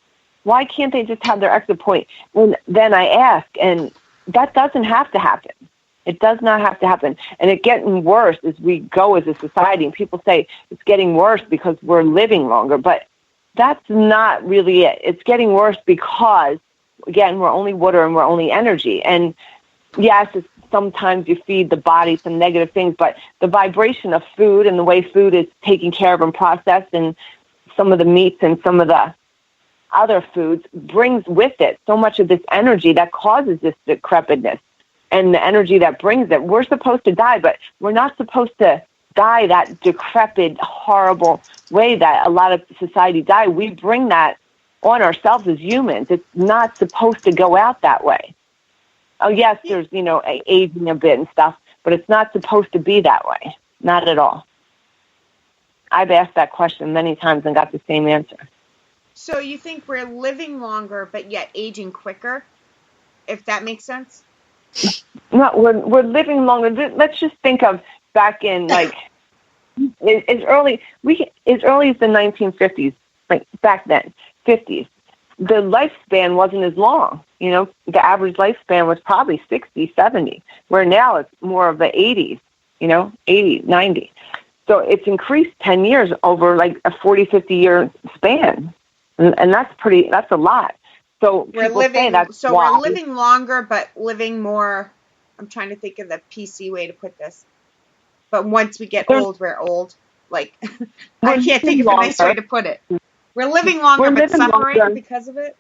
Why can't they just have their exit point? And then I ask, and that doesn't have to happen. It does not have to happen. And it's getting worse as we go as a society. And people say it's getting worse because we're living longer. But that's not really it. It's getting worse because, again, we're only water and we're only energy. And yes, sometimes you feed the body some negative things, but the vibration of food and the way food is taken care of and processed, and some of the meats and some of the other foods brings with it so much of this energy that causes this decrepitness, and the energy that brings it. We're supposed to die, but we're not supposed to die that decrepit, horrible way that a lot of society die. We bring that on ourselves as humans. It's not supposed to go out that way. Oh, yes, there's, aging a bit and stuff, but it's not supposed to be that way. Not at all. I've asked that question many times and got the same answer. So you think we're living longer, but yet aging quicker, if that makes sense? No, we're living longer. Let's just think of back in, like, as early as the 1950s, like back then, 50s. The lifespan wasn't as long. The average lifespan was probably 60, 70, where now it's more of the 80s, 80, 90. So it's increased 10 years over like a 40, 50-year span. And that's a lot. So we're living longer, but living more. I'm trying to think of the PC way to put this. But once we get old, we're old. Like, I can't think of a nice way to put it. We're living longer, but suffering because of it.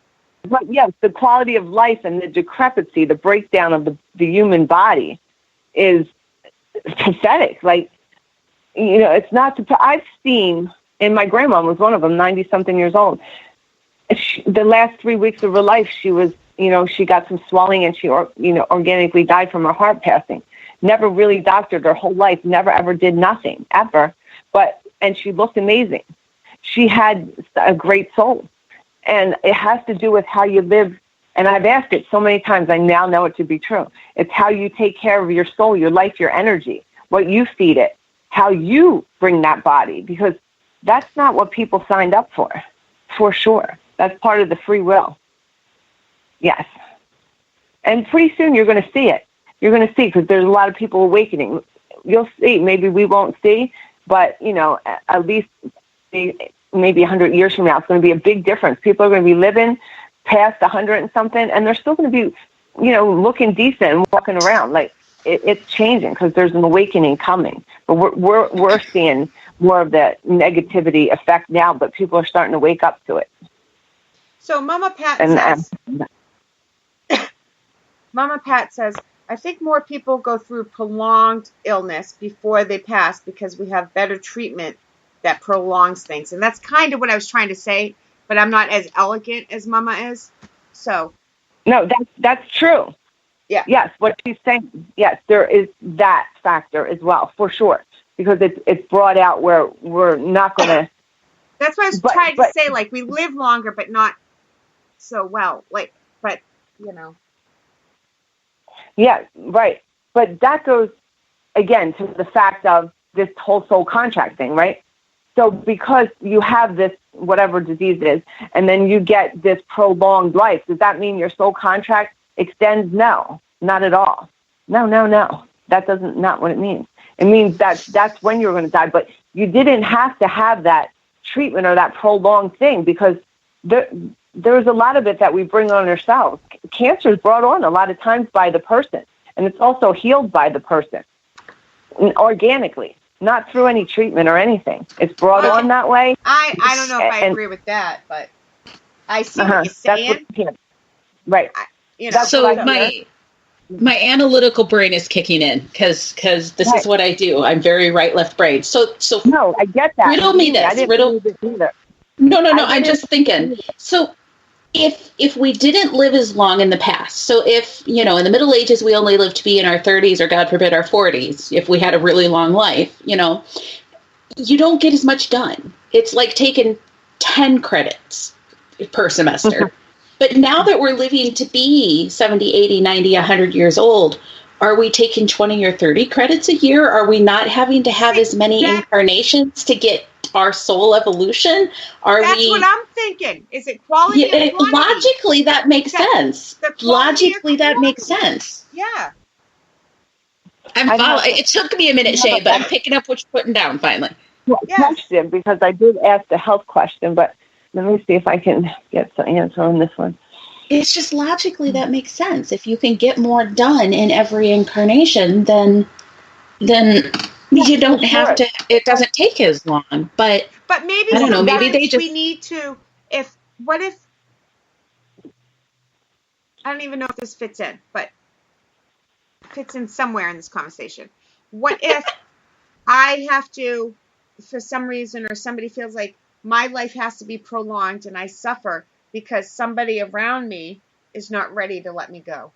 But yes, the quality of life and the decrepitcy, the breakdown of the human body is pathetic. Like, it's not, I've seen, and my grandma was one of them, 90-something years old. The last 3 weeks of her life, she was, she got some swelling, and she, organically died from her heart passing. Never really doctored her whole life, never ever did nothing, ever. And she looked amazing. She had a great soul. And it has to do with how you live. And I've asked it so many times, I now know it to be true. It's how you take care of your soul, your life, your energy, what you feed it, how you bring that body, because that's not what people signed up for sure. That's part of the free will. Yes. And pretty soon you're going to see it. You're going to see, because there's a lot of people awakening. You'll see. Maybe we won't see, but, at least maybe 100 years from now, it's going to be a big difference. People are going to be living past 100 and something, and they're still going to be, looking decent and walking around. Like, it's changing because there's an awakening coming. But we're seeing more of the negativity effect now, but people are starting to wake up to it. So Mama Pat says, I think more people go through prolonged illness before they pass because we have better treatment that prolongs things. And that's kind of what I was trying to say, but I'm not as elegant as Mama is. So. No, that's true. Yeah. Yes, what she's saying. Yes, there is that factor as well, for sure, because it's brought out where we're not going to. That's what I was trying to say. Like, we live longer, but not so well. Like, but. Yeah, right. But that goes, again, to the fact of this whole soul contract thing, right? So because you have this, whatever disease it is, and then you get this prolonged life, does that mean your soul contract extends? No, not at all. No. That doesn't, not what it means. It means that's when you're going to die. But you didn't have to have that treatment or that prolonged thing, because there's a lot of it that we bring on ourselves. Cancer is brought on a lot of times by the person, and it's also healed by the person organically, not through any treatment or anything. It's brought on that way. I don't know if I agree with that, but I see what you're saying. Right. So my analytical brain is kicking in because this is what I do. I'm very right, left brain. So no, I get that. Riddle me this. No. I'm just thinking. So if we didn't live as long in the past, so if, in the Middle Ages, we only lived to be in our 30s or, God forbid, our 40s, if we had a really long life, you don't get as much done. It's like taking 10 credits per semester. But now that we're living to be 70, 80, 90, 100 years old, are we taking 20 or 30 credits a year? Are we not having to have as many incarnations to get our soul evolution? That's what I'm thinking. Is it quality or quantity? Logically, that makes sense. Logically, that makes sense. Yeah. I'm following. It took me a minute, Shay, but I'm picking up what you're putting down finally. Question, because I did ask the health question, but let me see if I can get some answer on this one. It's just logically that makes sense. If you can get more done in every incarnation, then you don't have to. It doesn't take as long. But maybe I don't know. Maybe they just. We need to. What if? I don't even know if this fits in, but fits in somewhere in this conversation. What if I have to, for some reason, or somebody feels like my life has to be prolonged and I suffer because somebody around me is not ready to let me go?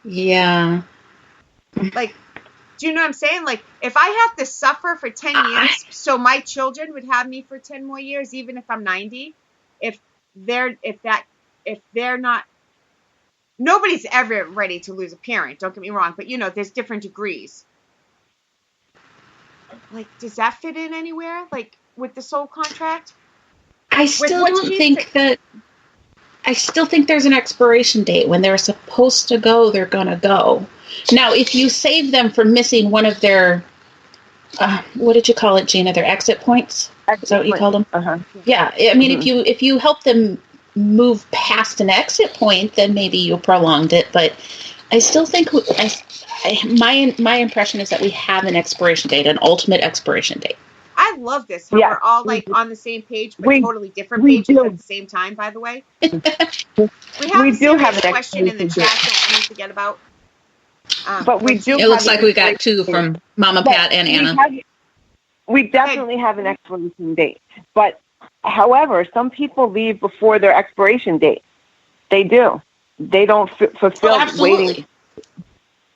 Yeah. Like, do you know what I'm saying? Like, if I have to suffer for 10 years, so my children would have me for 10 more years, even if I'm 90, if they're not, nobody's ever ready to lose a parent, don't get me wrong, but there's different degrees. Like, does that fit in anywhere? Like, with the soul contract? I still think there's an expiration date. When they're supposed to go, they're going to go. Now, if you save them from missing one of their, what did you call it, Gina? Their exit points? Is that what you called them? Uh-huh. Yeah. I mean, if you help them move past an exit point, then maybe you prolonged it. But I still think my impression is that we have an expiration date, an ultimate expiration date. I love this. How we're all like on the same page, but totally different pages at the same time, by the way. We have a question in the chat that we need to get about. But we do. It looks like we got two from Mama Pat and Anna. We definitely have an expiration date. But, however, some people leave before their expiration date. They do. They don't fulfill waiting.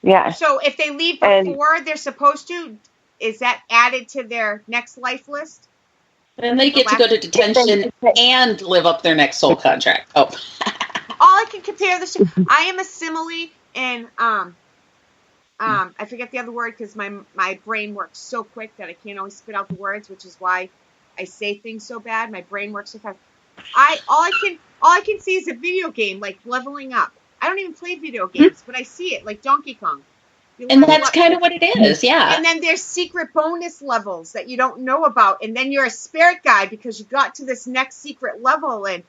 Yeah. So if they leave before they're supposed to, is that added to their next life list? Then they get to go to detention and live up their next soul contract. Oh. All I can compare this to, I am a simile in, I forget the other word because my brain works so quick that I can't always spit out the words, which is why I say things so bad. My brain works so fast. All I can see is a video game, like leveling up. I don't even play video games, but I see it, like Donkey Kong. And that's kind of what it is, yeah. And then there's secret bonus levels that you don't know about, and then you're a spirit guide because you got to this next secret level, and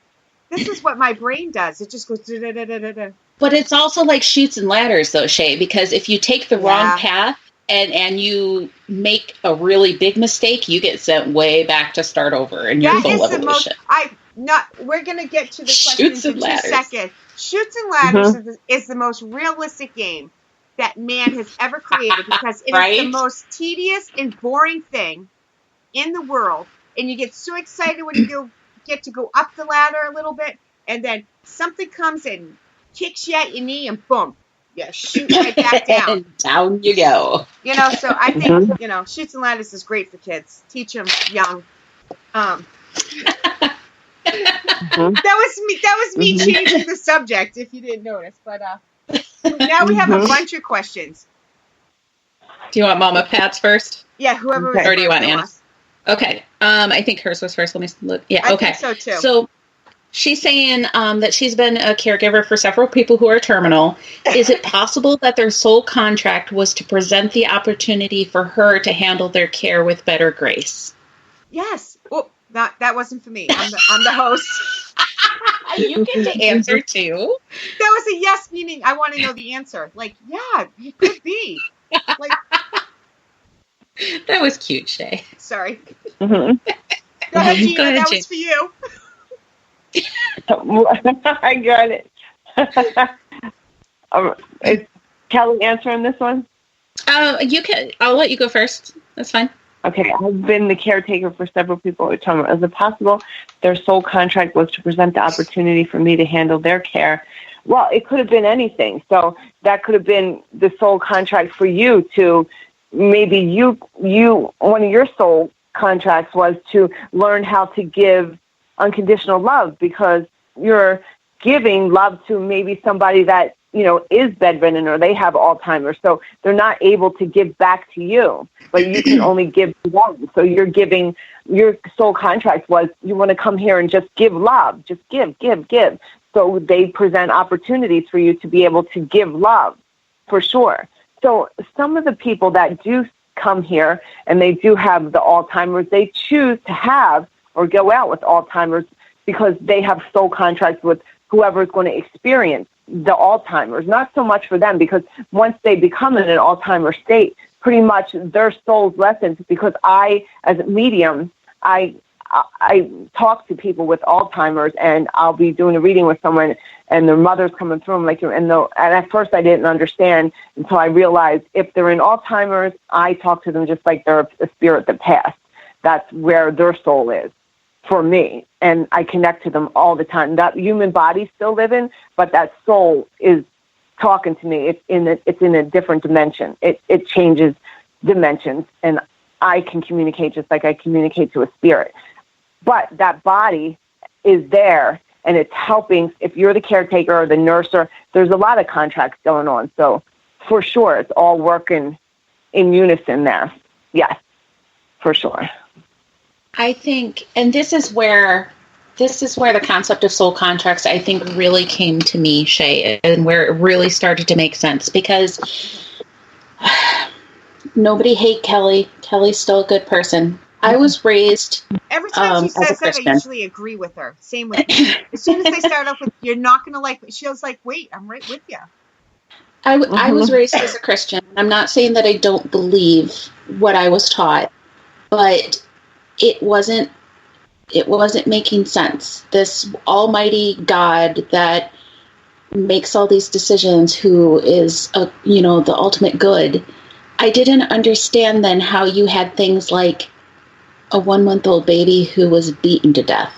this is what my brain does. It just goes da-da-da-da-da-da. But it's also like Chutes and Ladders, though, Shay, because if you take the wrong path and you make a really big mistake, you get sent way back to start over in your full evolution. We're going to get to the questions in 2 seconds. Chutes and Ladders is the most realistic game that man has ever created because it is the most tedious and boring thing in the world. And you get so excited when you get to go up the ladder a little bit, and then something comes and kicks you at your knee, and boom, you shoot right back down. And down you go. So I think, Chutes and Ladders is great for kids. Teach them young. That was me changing the subject, if you didn't notice. But now we have a bunch of questions. Do you want Mama Pat's first? Yeah, whoever. Or do you want Anna's? Okay. I think hers was first. Let me look. Yeah. Okay. I think so too. So she's saying that she's been a caregiver for several people who are terminal. Is it possible that their soul contract was to present the opportunity for her to handle their care with better grace? Yes. Oh, that wasn't for me. I'm the host. You get to answer too. That was a yes, meaning I want to know the answer. Like, yeah, it could be. Like, that was cute, Shay. Sorry. Go ahead, Gina. That was for you. I got it. Is Kelly answering this one? You can. I'll let you go first. That's fine. Okay, I've been the caretaker for several people with trauma. Is it possible their soul contract was to present the opportunity for me to handle their care? Well, it could have been anything. So that could have been the soul contract for you to maybe you one of your soul contracts was to learn how to give unconditional love because you're giving love to maybe somebody that is bedridden or they have Alzheimer's, so they're not able to give back to you, but you can only give to them. So you're giving, your soul contract was you want to come here and just give love, just give. So they present opportunities for you to be able to give love, for sure. So some of the people that do come here and they do have the Alzheimer's, they choose to have or go out with Alzheimer's because they have soul contracts with whoever is going to experience the Alzheimer's. Not so much for them because once they become in an Alzheimer's state, pretty much their soul's lessons, because I, as a medium, I talk to people with Alzheimer's, and I'll be doing a reading with someone, and their mother's coming through them, and at first I didn't understand until I realized if they're in Alzheimer's, I talk to them just like they're a spirit that passed. That's where their soul is for me, and I connect to them all the time. That human body's still living, but that soul is talking to me. It's in a different dimension. It changes dimensions, and I can communicate just like I communicate to a spirit. But that body is there, and it's helping. If you're the caretaker or the nurse, or there's a lot of contracts going on. So for sure, it's all working in unison there. Yes, for sure. I think, and this is where the concept of soul contracts, I think, really came to me, Shay, and where it really started to make sense, because nobody hate Kelly. Kelly's still a good person. I was raised every time she says that, I usually agree with her. Same with me. As soon as they start off with, you're not going to like me, she was like, wait, I'm right with you. I was raised as a Christian. I'm not saying that I don't believe what I was taught, but it wasn't making sense. This almighty God that makes all these decisions, who is the ultimate good. I didn't understand then how you had things like a 1-month-old baby who was beaten to death.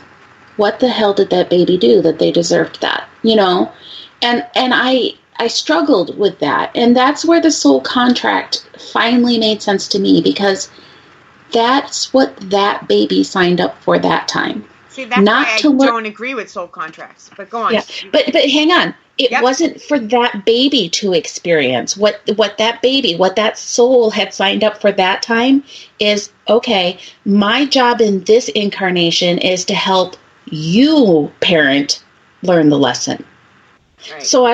What the hell did that baby do that they deserved that? And I struggled with that. And that's where the soul contract finally made sense to me, because That's what that baby signed up for that time. See, that's Not why I to learn. don't agree with soul contracts. But go on. Yeah, but hang on. It Yep. wasn't for that baby to experience. What that soul had signed up for that time is, okay, my job in this incarnation is to help you, parent, learn the lesson. Right. So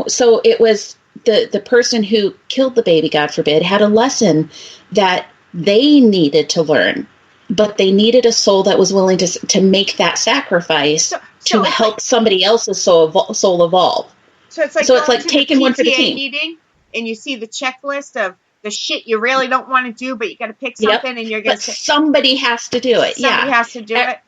so it was the person who killed the baby, God forbid, had a lesson that they needed to learn. But they needed a soul that was willing to make that sacrifice to help like, somebody else's soul evolve. So it's like taking one for the team. Meeting, and you see the checklist of the shit you really don't want to do, but you got to pick something, and you're going to. But somebody has to do it. Somebody has to do it.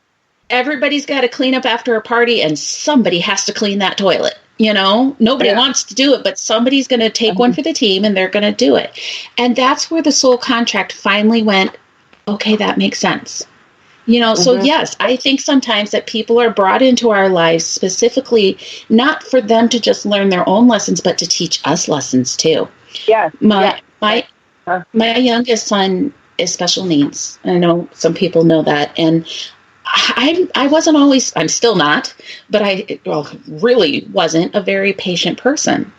Everybody's got to clean up after a party, and somebody has to clean that toilet. Nobody wants to do it, but somebody's going to take one for the team, and they're going to do it. And that's where the soul contract finally went. Okay, that makes sense. So yes, I think sometimes that people are brought into our lives specifically not for them to just learn their own lessons, but to teach us lessons too. Yes. My youngest son is special needs. I know some people know that. And I wasn't always, I'm still not, but I really wasn't a very patient person.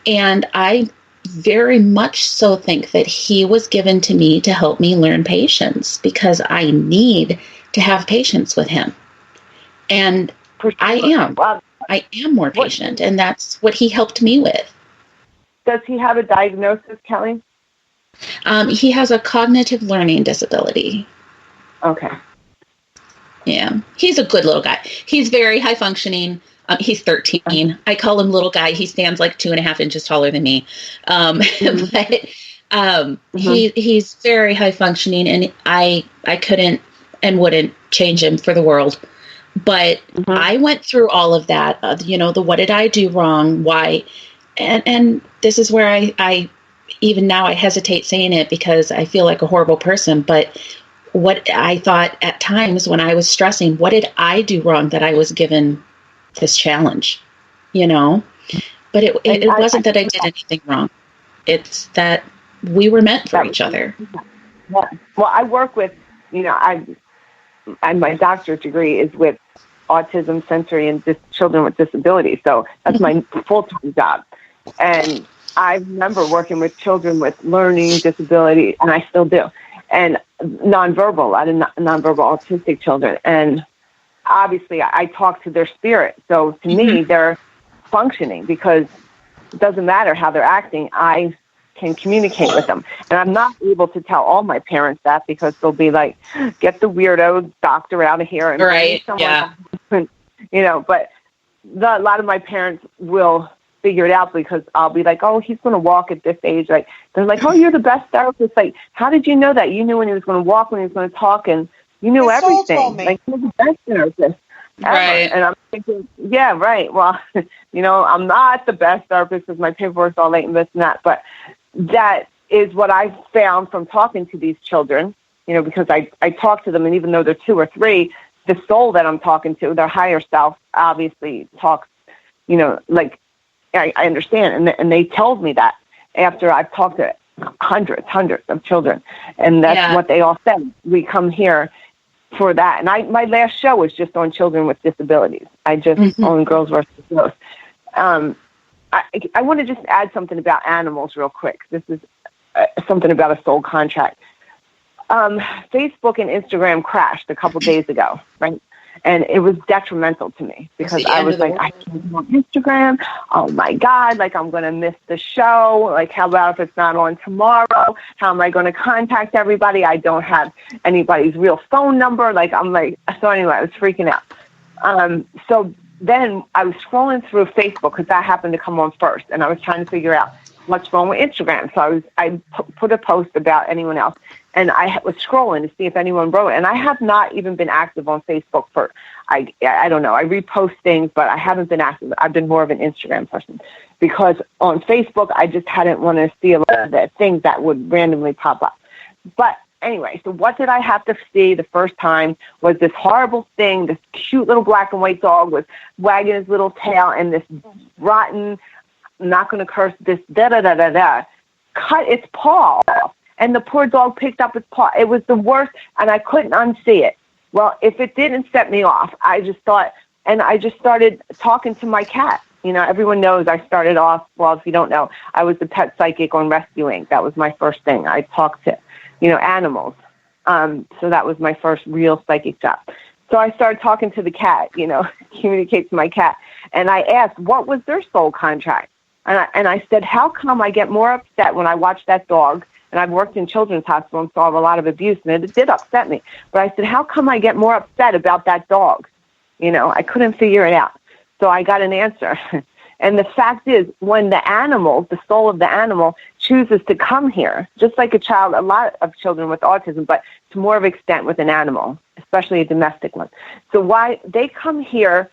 And I very much so think that he was given to me to help me learn patience, because I need to have patience with him. And I am more patient, and that's what he helped me with. Does he have a diagnosis, Kelly? He has a cognitive learning disability. Okay. Yeah. He's a good little guy. He's very high functioning. He's 13. I call him little guy. He stands like 2.5 inches taller than me. But he's very high functioning, and I couldn't and wouldn't change him for the world. But I went through all of that, the what did I do wrong? Why? And this is where I even now I hesitate saying it because I feel like a horrible person. But what I thought at times when I was stressing, what did I do wrong that I was given this challenge, but it wasn't that I did anything wrong. It's that we were meant for each other. Well, I work with, my doctorate degree is with autism, sensory, and children with disabilities. So that's my full-time job. And I remember working with children with learning disability, and I still do, and nonverbal, a lot of nonverbal autistic children. And obviously, I talk to their spirit. So to me, they're functioning, because it doesn't matter how they're acting. I can communicate with them. And I'm not able to tell all my parents that, because they'll be like, get the weirdo doctor out of here. And right, but a lot of my parents will figure it out, because I'll be like, oh, he's going to walk at this age. Like, they're like, oh, you're the best therapist. Like, how did you know that? You knew when he was going to walk, when he was going to talk, and you knew everything. Like, you're the best therapist ever. Right. And I'm thinking, yeah, right. Well, I'm not the best therapist because my paperwork's all late and this and that. But that is what I found from talking to these children, because I talk to them, and even though they're 2 or 3, the soul that I'm talking to, their higher self, obviously talks, like, I understand. And they told me that after I've talked to hundreds of children. And that's what they all said. We come here for that. And my last show was just on children with disabilities. I just on Girls versus Girls. I want to just add something about animals real quick. This is something about a soul contract. Facebook and Instagram crashed a couple days ago, right? And it was detrimental to me, because I was like, I can't be on Instagram. Oh my God, like, I'm going to miss the show. Like, how about if it's not on tomorrow? How am I going to contact everybody? I don't have anybody's real phone number. So anyway, I was freaking out. So then I was scrolling through Facebook, because that happened to come on first. And I was trying to figure out what's wrong with Instagram. So I put a post about anyone else. And I was scrolling to see if anyone wrote it. And I have not even been active on Facebook for, I don't know, I repost things, but I haven't been active. I've been more of an Instagram person, because on Facebook, I just hadn't want to see a lot of the things that would randomly pop up. But anyway, so what did I have to see the first time was this horrible thing. This cute little black and white dog was wagging his little tail, and this rotten, I'm not going to curse, this da-da-da-da-da, cut its paw off. And the poor dog picked up its paw. It was the worst, and I couldn't unsee it. Well, if it didn't set me off, I just started talking to my cat. Everyone knows I started off, well, if you don't know, I was the pet psychic on Rescue Inc. That was my first thing. I talked to, animals. So that was my first real psychic job. So I started talking to the cat, communicate to my cat. And I asked, what was their soul contract? And I said, how come I get more upset when I watch that dog? And I've worked in children's hospital and saw a lot of abuse, and it did upset me. But I said, how come I get more upset about that dog? I couldn't figure it out. So I got an answer. And the fact is, when the soul of the animal chooses to come here, just like a lot of children with autism, but to more of an extent with an animal, especially a domestic one. So why they come here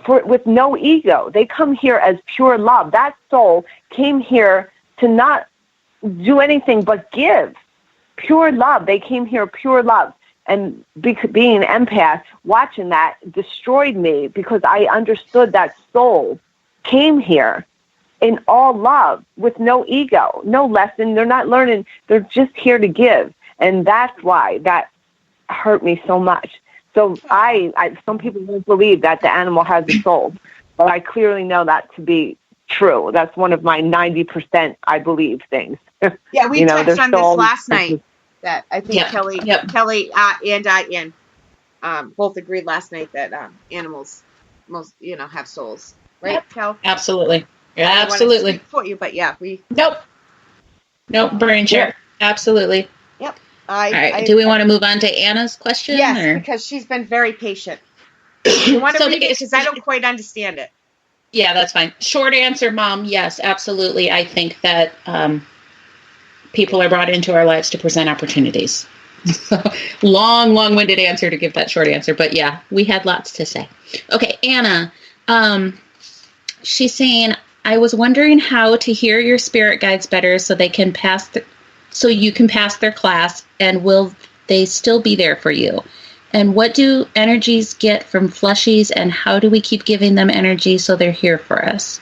with no ego. They come here as pure love. That soul came here to not do anything but give. Pure love. They came here pure love. And being an empath, watching that destroyed me because I understood that soul came here in all love with no ego, no lesson. They're not learning. They're just here to give. And that's why that hurt me so much. So some people won't believe that the animal has a soul, but I clearly know that to be true. That's one of my 90% I believe things. Yeah, we touched on this last night. That I think Kelly and Ian both agreed last night that animals most have souls, right, Yep. Kel? Absolutely. Yeah, I absolutely. wanted to speak for you, but yeah, Nope. Brain share. Yep. Absolutely. Yep. All right. Do we want to move on to Anna's question? Yes, because she's been very patient. You want to read it because I don't quite understand it. Yeah, that's fine. Short answer, Mom. Yes, absolutely. I think that people are brought into our lives to present opportunities. Long-winded answer to give that short answer. But yeah, we had lots to say. Okay, Anna. She's saying, I was wondering how to hear your spirit guides better so they can so you can pass their class, and will they still be there for you? And what do energies get from fleshies, and how do we keep giving them energy so they're here for us?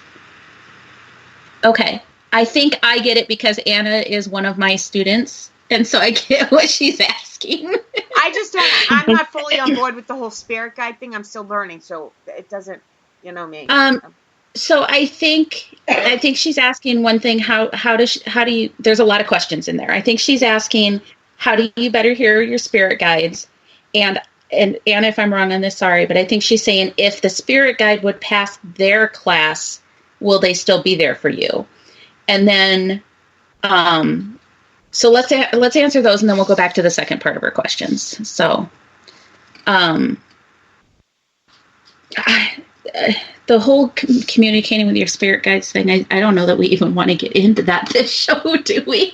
Okay. I think I get it because Anna is one of my students, and so I get what she's asking. I'm not fully on board with the whole spirit guide thing. I'm still learning, so it doesn't, me. So I think she's asking one thing, how do you, there's a lot of questions in there. I think she's asking, how do you better hear your spirit guides? And Anna, if I'm wrong on this, sorry, but I think she's saying if the spirit guide would pass their class, will they still be there for you? And then, so let's answer those, and then we'll go back to the second part of her questions. So, the whole communicating with your spirit guides thing, I don't know that we even want to get into that this show, do we?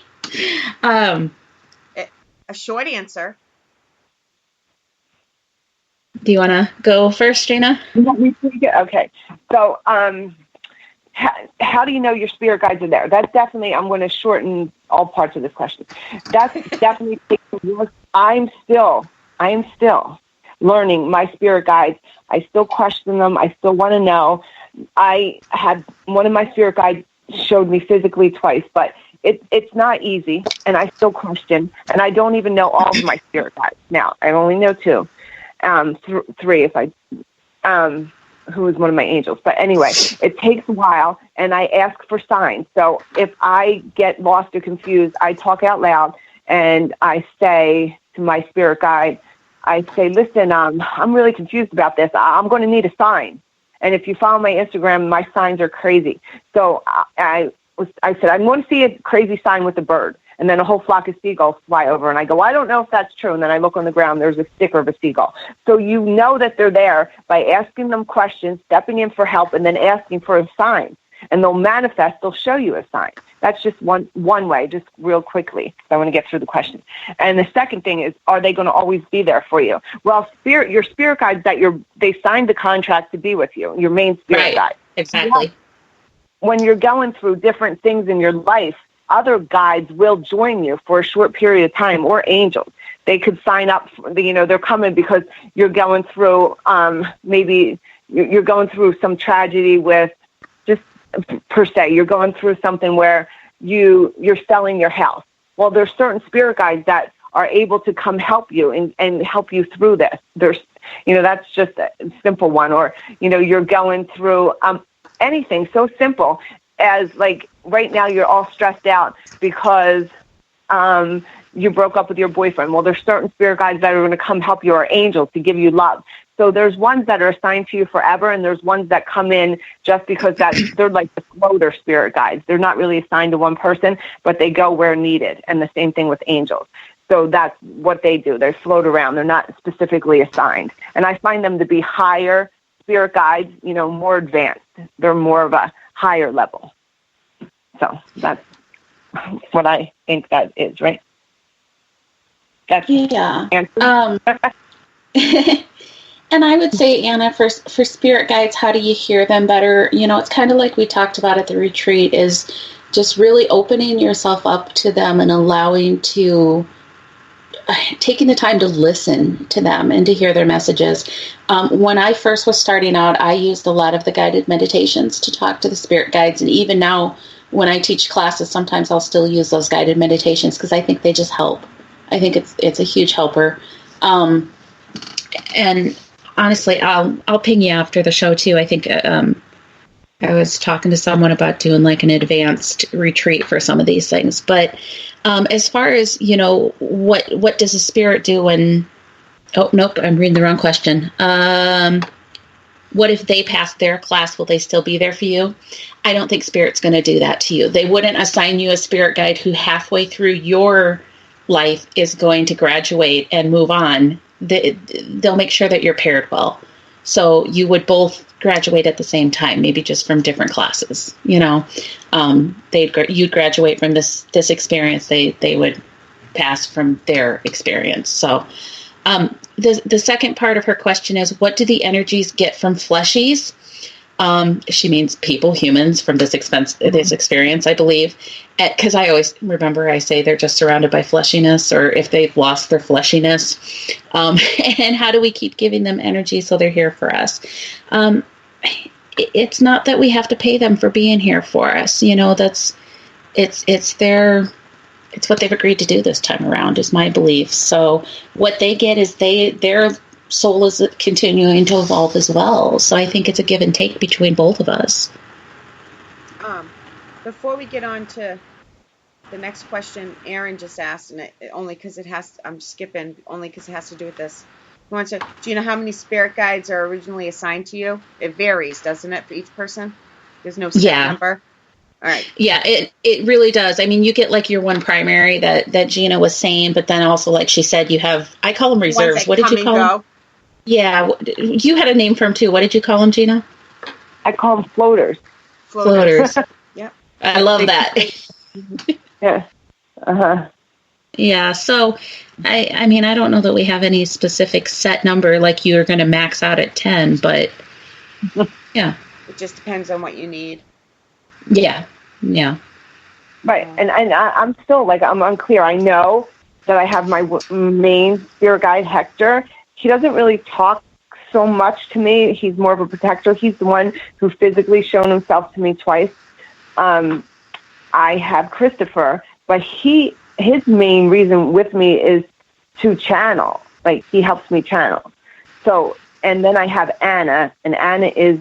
A short answer. Do you want to go first, Gina? Okay. So, how do you know your spirit guides are there? That's definitely, I'm going to shorten all parts of this question. That's definitely taking work. I am still learning my spirit guides. I still question them. I still want to know. I had one of my spirit guides showed me physically twice, but it's not easy, and I still question, and I don't even know all of my spirit guides now. I only know two, three if I, who is one of my angels. But anyway, it takes a while, and I ask for signs. So if I get lost or confused, I talk out loud, and I say to my spirit guide, I say, listen, I'm really confused about this. I'm going to need a sign. And if you follow my Instagram, my signs are crazy. So I said, I'm going to see a crazy sign with a bird. And then a whole flock of seagulls fly over. And I go, I don't know if that's true. And then I look on the ground, there's a sticker of a seagull. So you know that they're there by asking them questions, stepping in for help, and then asking for a sign. And they'll manifest, they'll show you a sign. That's just one way, just real quickly. I want to get through the question. And the second thing is, are they going to always be there for you? Well, your spirit guides they signed the contract to be with you, your main spirit guide. Exactly. When you're going through different things in your life, other guides will join you for a short period of time, or angels. They could sign up, they're coming because you're going through, maybe you're going through some tragedy with, just per se, you're going through something where you're selling your house. well, there's certain spirit guides that are able to come help you and help you through this. There's, that's just a simple one. Or, you're going through anything so simple as, like, right now you're all stressed out because you broke up with your boyfriend. Well, there's certain spirit guides that are going to come help you, or angels, to give you love. So there's ones that are assigned to you forever, and there's ones that come in just because they're like the floater spirit guides. They're not really assigned to one person, but they go where needed. And the same thing with angels. So that's what they do. They float around. They're not specifically assigned. And I find them to be higher spirit guides, more advanced. They're more of a higher level. So that's what I think that is, right? That's yeah. Answer. And I would say, Anna, for spirit guides, how do you hear them better? It's kind of like we talked about at the retreat, is just really opening yourself up to them and taking the time to listen to them and to hear their messages. When I first was starting out, I used a lot of the guided meditations to talk to the spirit guides. And even now, when I teach classes, sometimes I'll still use those guided meditations because I think they just help. I think it's a huge helper. And honestly, I'll ping you after the show too. I think I was talking to someone about doing like an advanced retreat for some of these things. But as far as, what does a spirit do when, oh, nope, I'm reading the wrong question. What if they pass their class? Will they still be there for you? I don't think spirit's going to do that to you. They wouldn't assign you a spirit guide who halfway through your life is going to graduate and move on. They'll make sure that you're paired well. So you would both graduate at the same time, maybe just from different classes. You'd graduate from this experience. They would pass from their experience. So the second part of her question is, what do the energies get from fleshies? She means people, humans, from this experience, I believe. Because I always remember I say they're just surrounded by fleshiness, or if they've lost their fleshiness. And how do we keep giving them energy so they're here for us? It's not that we have to pay them for being here for us. It's what they've agreed to do this time around, is my belief. So what they get is their soul is continuing to evolve as well. So I think it's a give and take between both of us. Before we get on to the next question, Aaron just asked, and I'm skipping only because it has to do with this. Do you know how many spirit guides are originally assigned to you? It varies, doesn't it, for each person? There's no set number. All right. Yeah, it really does. I mean, you get like your one primary that Gina was saying, but then also, like she said, you have, I call them reserves. What did you call them? Yeah, you had a name for them too. What did you call them, Gina? I call them floaters. Floaters. Yep. I love that. Yeah. Uh-huh. Yeah, so I mean, I don't know that we have any specific set number like you're going to max out at 10, but yeah. It just depends on what you need. Yeah. Right, and I'm still, like, I'm unclear. I know that I have my main spirit guide, Hector. He doesn't really talk so much to me. He's more of a protector. He's the one who physically shown himself to me twice. I have Christopher, but his main reason with me is to channel. Like, he helps me channel. So, and then I have Anna, and Anna is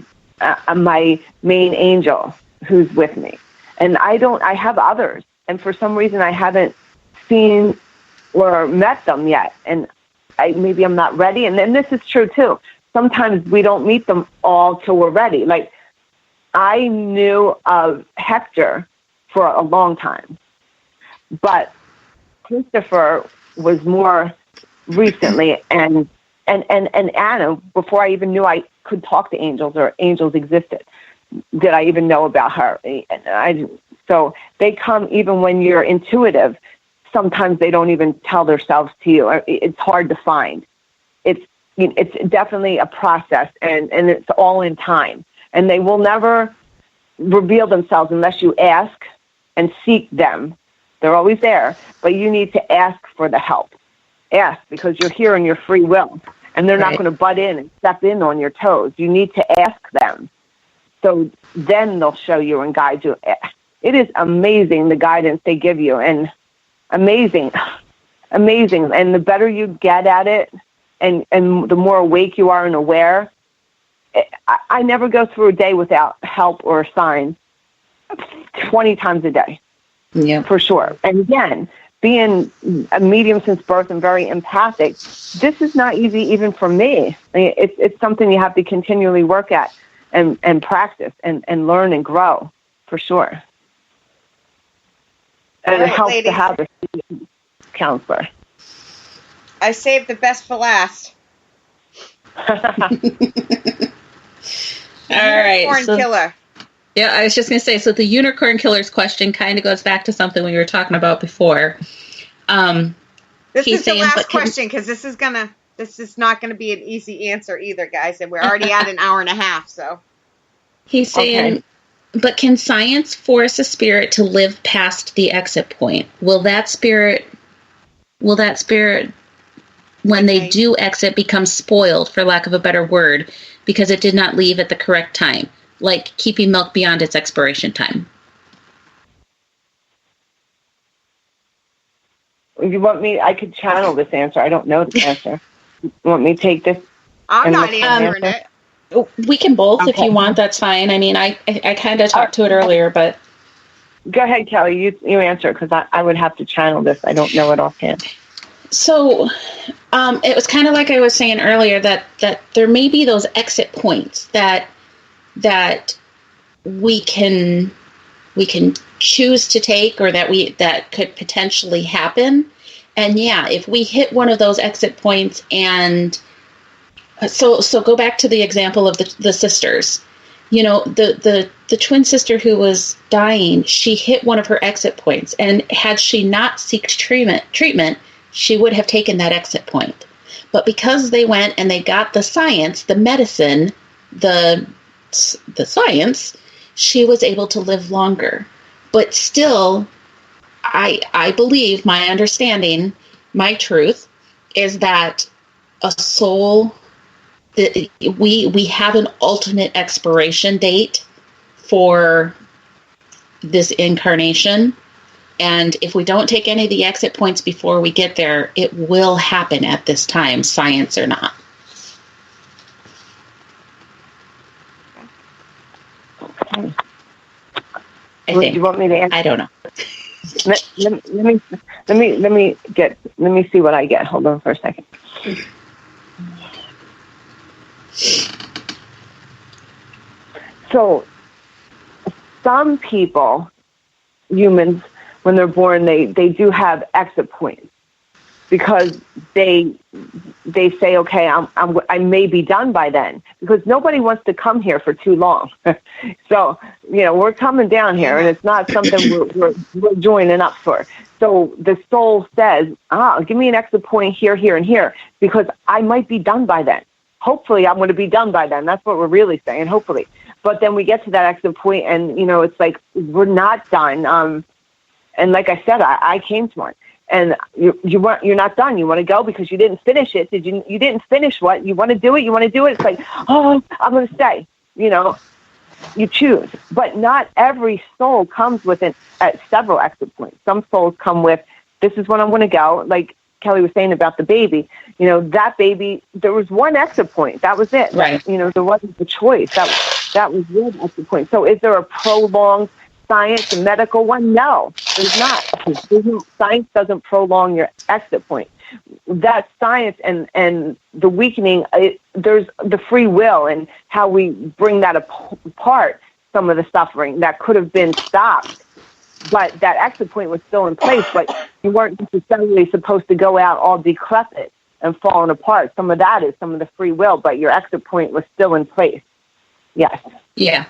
my main angel who's with me. And I have others, and for some reason I haven't seen or met them yet. And maybe I'm not ready. And then this is true too. Sometimes we don't meet them all till we're ready. Like, I knew of Hector for a long time, but Christopher was more recently, and Anna, before I even knew I could talk to angels or angels existed, did I even know about her. So they come even when you're intuitive. Sometimes they don't even tell themselves to you. It's hard to find. It's definitely a process, and it's all in time. And they will never reveal themselves unless you ask and seek them. They're always there, but you need to ask for the help. Ask, because you're here in your free will, and they're not going to butt in and step in on your toes. You need to ask them. So then they'll show you and guide you. It is amazing, the guidance they give you. And amazing. Amazing. And the better you get at it and the more awake you are and aware, I never go through a day without help or a sign 20 times a day. Yeah. For sure. And again, being a medium since birth and very empathic, this is not easy even for me. I mean, it's something you have to continually work at and practice and learn and grow, for sure. And it helps to have a counselor. I saved the best for last. All right. Unicorn killer. Yeah, I was just going to say, so the unicorn killer's question kind of goes back to something we were talking about before. This is the last question, because this is not going to be an easy answer either, guys. And we're already at an hour and a half, so. He's saying, but can science force a spirit to live past the exit point? Will that spirit, when they do exit, become spoiled, for lack of a better word, because it did not leave at the correct time? Like keeping milk beyond its expiration time. You want me? I could channel this answer. I don't know the answer. You want me to take this? I'm not answering it. We can both if you want. That's fine. I mean, I kind of talked to it earlier, but go ahead, Kelly. You answer, because I would have to channel this. I don't know it offhand. So it was kind of like I was saying earlier that there may be those exit points that we can choose to take, or that could potentially happen. And yeah, if we hit one of those exit points, and so go back to the example of the sisters. You know, the twin sister who was dying, she hit one of her exit points, and had she not sought treatment, she would have taken that exit point. But because they went and they got the science, the medicine, the science, she was able to live longer. But still, I believe, my understanding, my truth, is that a soul, we have an ultimate expiration date for this incarnation. And if we don't take any of the exit points before we get there, it will happen at this time, science or not. I think. You want me to answer? I don't know. Let me see what I get. Hold on for a second. So, some people, humans, when they're born, they do have exit points, because they say, okay, I may be done by then, because nobody wants to come here for too long. So, we're coming down here, and it's not something we're joining up for. So the soul says, give me an exit point here, here, and here, because I might be done by then. Hopefully I'm going to be done by then. That's what we're really saying, hopefully. But then we get to that exit point, and, it's like we're not done. And like I said, I came to one. And you're not done. You want to go because you didn't finish it. You didn't finish what? You want to do it? You want to do it? It's like, I'm going to stay. You choose. But not every soul comes with at several exit points. Some souls come with, this is when I'm going to go. Like Kelly was saying about the baby. That baby, there was one exit point. That was it. Right. There wasn't a choice. That was one exit point. So is there a prolonged science and medical one? No, there's not. Science doesn't prolong your exit point. That science and the weakening, there's the free will and how we bring that apart, some of the suffering that could have been stopped. But that exit point was still in place, but you weren't necessarily supposed to go out all decrepit and falling apart. Some of that is some of the free will, but your exit point was still in place. Yes. Yeah.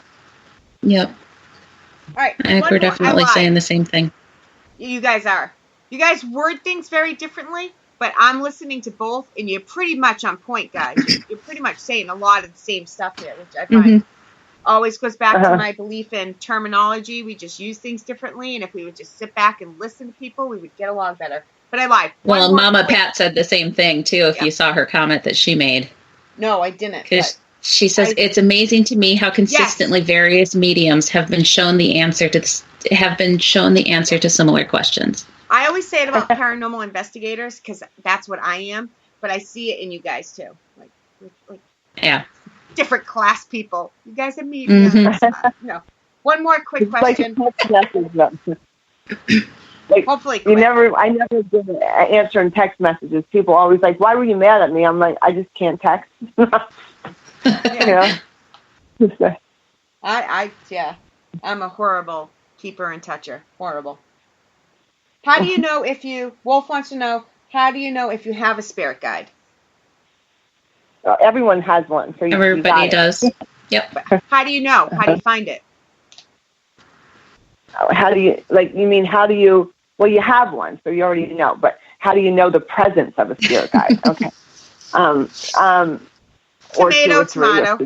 Yep. All right. I think we're definitely saying the same thing. You guys are. You guys word things very differently, but I'm listening to both, and you're pretty much on point, guys. You're pretty much saying a lot of the same stuff here, which I find always goes back to my belief in terminology. We just use things differently, and if we would just sit back and listen to people, we would get along better. But I lied. Well, Mama Pat said the same thing, too, if you saw her comment that she made. No, I didn't. She says, it's amazing to me how consistently various mediums have been shown the answer to have been shown the answer to similar questions. I always say it about paranormal investigators because that's what I am, but I see it in you guys too. Like Yeah. different class people. You guys are mediums. No. One more quick question. Hopefully quick. I never did answering text messages. People always like, why were you mad at me? I'm like, I just can't text. Yeah. I'm a horrible keeper and toucher. Horrible. How do you know Wolf wants to know, how do you know if you have a spirit guide? Everyone has one. So Everybody does. Yep. But how do you know? How do you find it? How do you, well, you have one, so you already know, but how do you know the presence of a spirit guide? Okay. Or tomato.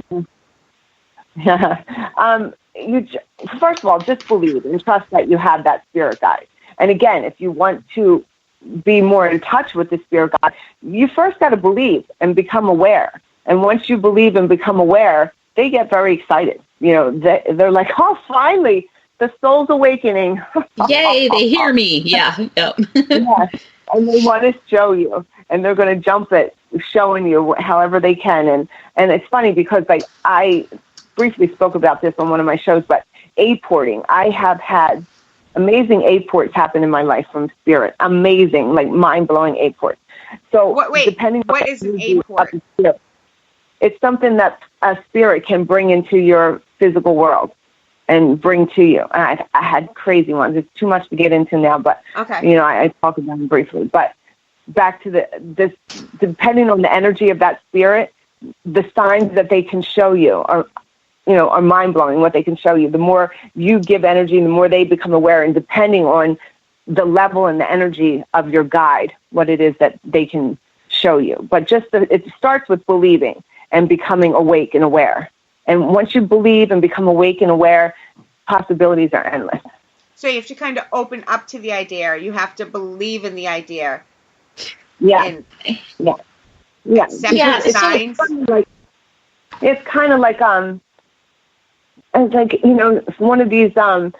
First of all, just believe and trust that you have that spirit guide. And again, if you want to be more in touch with the spirit guide, you first got to believe and become aware. And once you believe and become aware, they get very excited. They're like, oh, finally, the soul's awakening. Yay, they hear me. Yeah. Yep. Yeah. And they want to show you, and they're going to jump at showing you however they can. And it's funny because I briefly spoke about this on one of my shows, but aid-porting. I have had amazing aid-ports happen in my life from spirit. Amazing, like mind-blowing aid-ports. So depending what is an aid-port? It's something that a spirit can bring into your physical world and bring to you. And I had crazy ones. It's too much to get into now, but okay. I talk about them briefly. But back to this, depending on the energy of that spirit, the signs that they can show you are mind-blowing, what they can show you. The more you give energy, the more they become aware, and depending on the level and the energy of your guide, what it is that they can show you. But it starts with believing and becoming awake and aware. And once you believe and become awake and aware, possibilities are endless. So you have to kind of open up to the idea. You have to believe in the idea. Yeah. Yeah. Accept the signs. It's kind of like one of these, I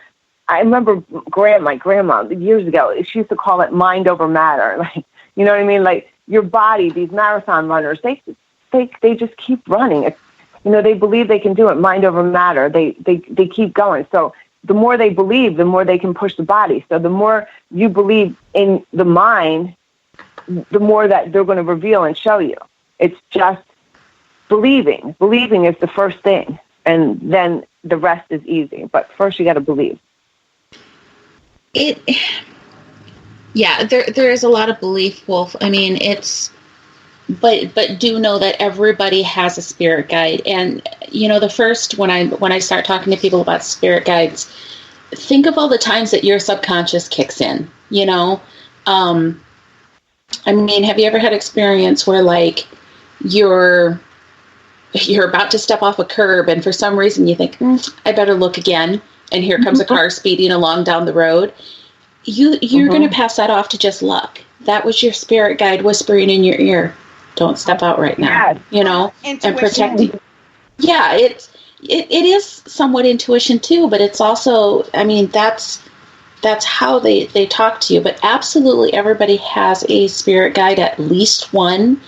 remember my grandma years ago, she used to call it mind over matter. Like, you know what I mean? Like your body, these marathon runners, they just keep running. They believe they can do it, mind over matter. They keep going. So the more they believe, the more they can push the body. So the more you believe in the mind, the more that they're going to reveal and show you. It's just believing. Believing is the first thing, and then the rest is easy. But first you got to believe. There is a lot of belief, Wolf. I mean, but do know that everybody has a spirit guide. And, the first, when I start talking to people about spirit guides, think of all the times that your subconscious kicks in, I mean, have you ever had experience where like you're about to step off a curb and for some reason you think, I better look again. And here comes a car speeding along down the road. You're going to pass that off to just luck. That was your spirit guide whispering in your ear. Don't step out right now, and protecting. Yeah, it is somewhat intuition too, but it's also, I mean, that's how they talk to you. But absolutely everybody has a spirit guide, at least one.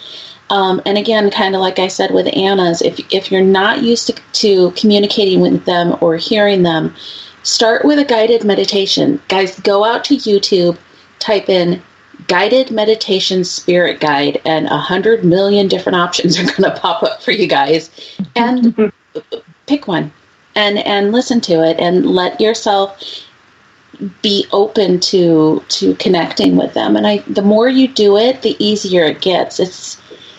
And again, kind of like I said with Anna's, if you're not used to communicating with them or hearing them, start with a guided meditation. Guys, go out to YouTube, type in guided meditation spirit guide, and 100 million different options are going to pop up for you guys. And pick one and listen to it and let yourself be open to connecting with them. And the more you do it, the easier it gets.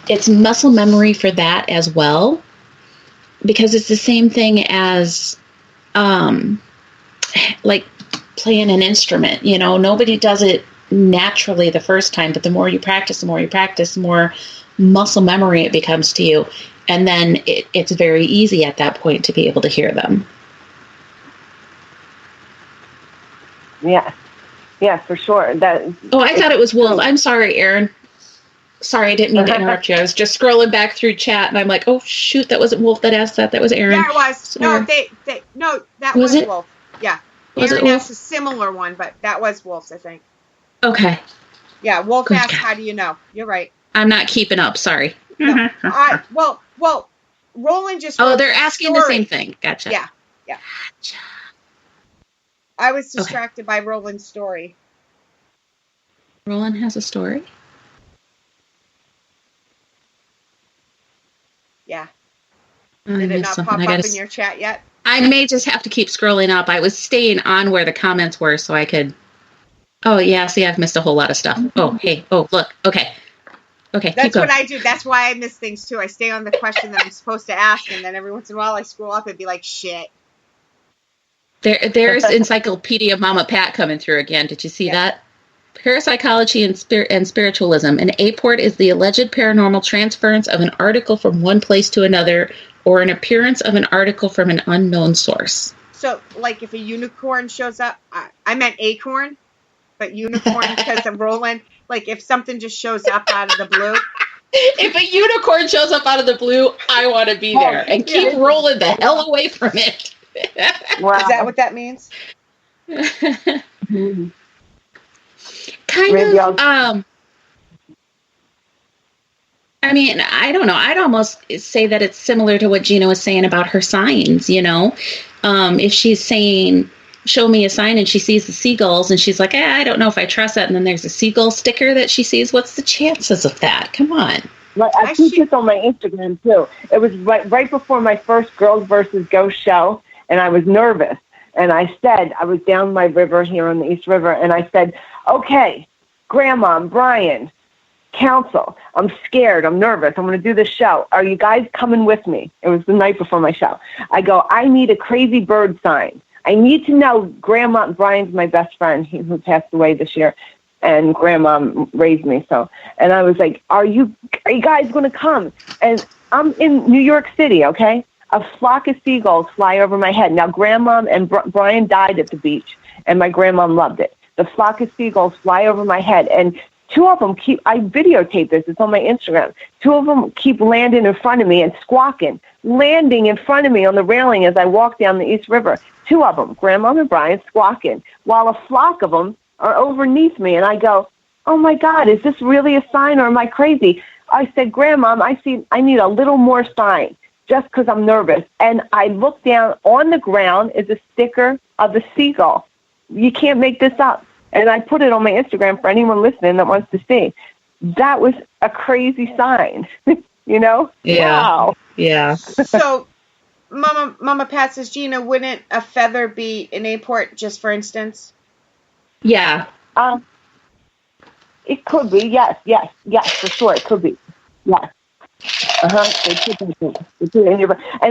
It's muscle memory for that as well, because it's the same thing as like playing an instrument. Nobody does it naturally the first time, but the more you practice, the more muscle memory it becomes to you. And then it's very easy at that point to be able to hear them. Yeah, for sure. I thought it was Wolf. I'm sorry, Erin. Sorry, I didn't mean to interrupt you. I was just scrolling back through chat, and I'm like, oh, shoot, that wasn't Wolf that asked that. That was Erin. Yeah, it was. Sorry. No, that was Wolf. Yeah. Was Aaron it asked Wolf? a similar one, but that was Wolf's, I think. Okay. Yeah, Wolf Good asked, God. how do you know? You're right. I'm not keeping up. Sorry. No, well, Roland just Oh, wrote they're the asking the story. same thing. Gotcha. Yeah. Gotcha. I was distracted by Roland's story. Roland has a story? Yeah. I Did it missed not something. pop up in your chat yet? I may just have to keep scrolling up. I was staying on where the comments were so I could. Oh, yeah. See, I've missed a whole lot of stuff. Oh, hey. Oh, look. Okay. Okay. That's what I do. That's why I miss things too. I stay on the question that I'm supposed to ask, and then every once in a while I scroll up and be like, shit. There's Encyclopedia Mama Pat coming through again. Did you see that? Parapsychology and spiritualism. An aport is the alleged paranormal transference of an article from one place to another, or an appearance of an article from an unknown source. So, like, if a unicorn shows up, I meant acorn, but unicorn because of Roland. Like, if something just shows up out of the blue. If a unicorn shows up out of the blue, I want to be there and keep rolling the hell away from it. Wow. Is that what that means? Kind of. I mean, I don't know. I'd almost say that it's similar to what Gina was saying about her signs, you know? If she's saying, show me a sign, and she sees the seagulls, and she's like, I don't know if I trust that, and then there's a seagull sticker that she sees. What's the chances of that? Come on. Like, I see this on my Instagram, too. It was right before my first Girls versus Ghosts show, and I was nervous. And I said, I was down my river here on the East River, and I said, okay, Grandma, Brian, Council, I'm scared, I'm nervous, I'm going to do this show. Are you guys coming with me? It was the night before my show. I go, I need a crazy bird sign. I need to know. Grandma, Brian's my best friend, who passed away this year, and Grandma raised me. So, and I was like, are you guys going to come? And I'm in New York City, okay? A flock of seagulls fly over my head. Now, Grandma and Brian died at the beach, and my grandma loved it. The flock of seagulls fly over my head, and two of them I videotape this, it's on my Instagram. Two of them keep landing in front of me and squawking, landing in front of me on the railing as I walk down the East River. Two of them, Grandma and Brian, squawking, while a flock of them are overneath me. And I go, oh my God, is this really a sign, or am I crazy? I said, Grandma, I need a little more sign, just because I'm nervous. And I look down, on the ground is a sticker of a seagull. You can't make this up. And I put it on my Instagram for anyone listening that wants to see. That was a crazy sign, you know? Yeah. Wow. Yeah. So, Mama Pat says, Gina, wouldn't a feather be an aport, just for instance? Yeah. It could be, yes, for sure, it could be, yes. And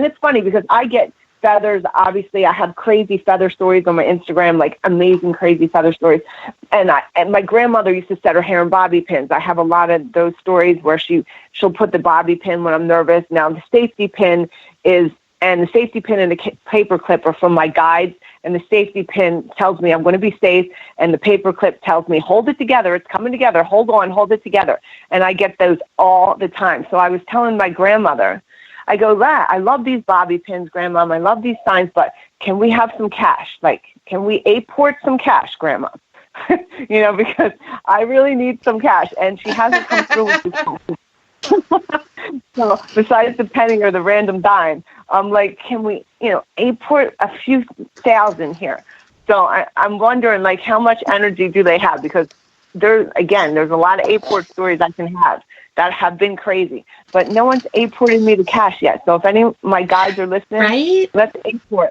it's funny because I get feathers. Obviously, I have crazy feather stories on my Instagram, like amazing crazy feather stories. And my grandmother used to set her hair in bobby pins. I have a lot of those stories where she'll put the bobby pin when I'm nervous. Now the safety pin and the paper clip are from my guides. And the safety pin tells me I'm going to be safe, and the paper clip tells me, hold it together, it's coming together, hold on, hold it together. And I get those all the time. So I was telling my grandmother, I go, I love these bobby pins, Grandma, I love these signs, but can we have some cash? Like, can we aport some cash, Grandma? You know, because I really need some cash. And she hasn't come through with this. So besides the penny or the random dime, I'm like, can we, aport a few thousand here? So I'm wondering, like, how much energy do they have? Because there's a lot of aport stories I can have that have been crazy, but no one's apported me the cash yet. So if any of my guys are listening, right? Let's aport.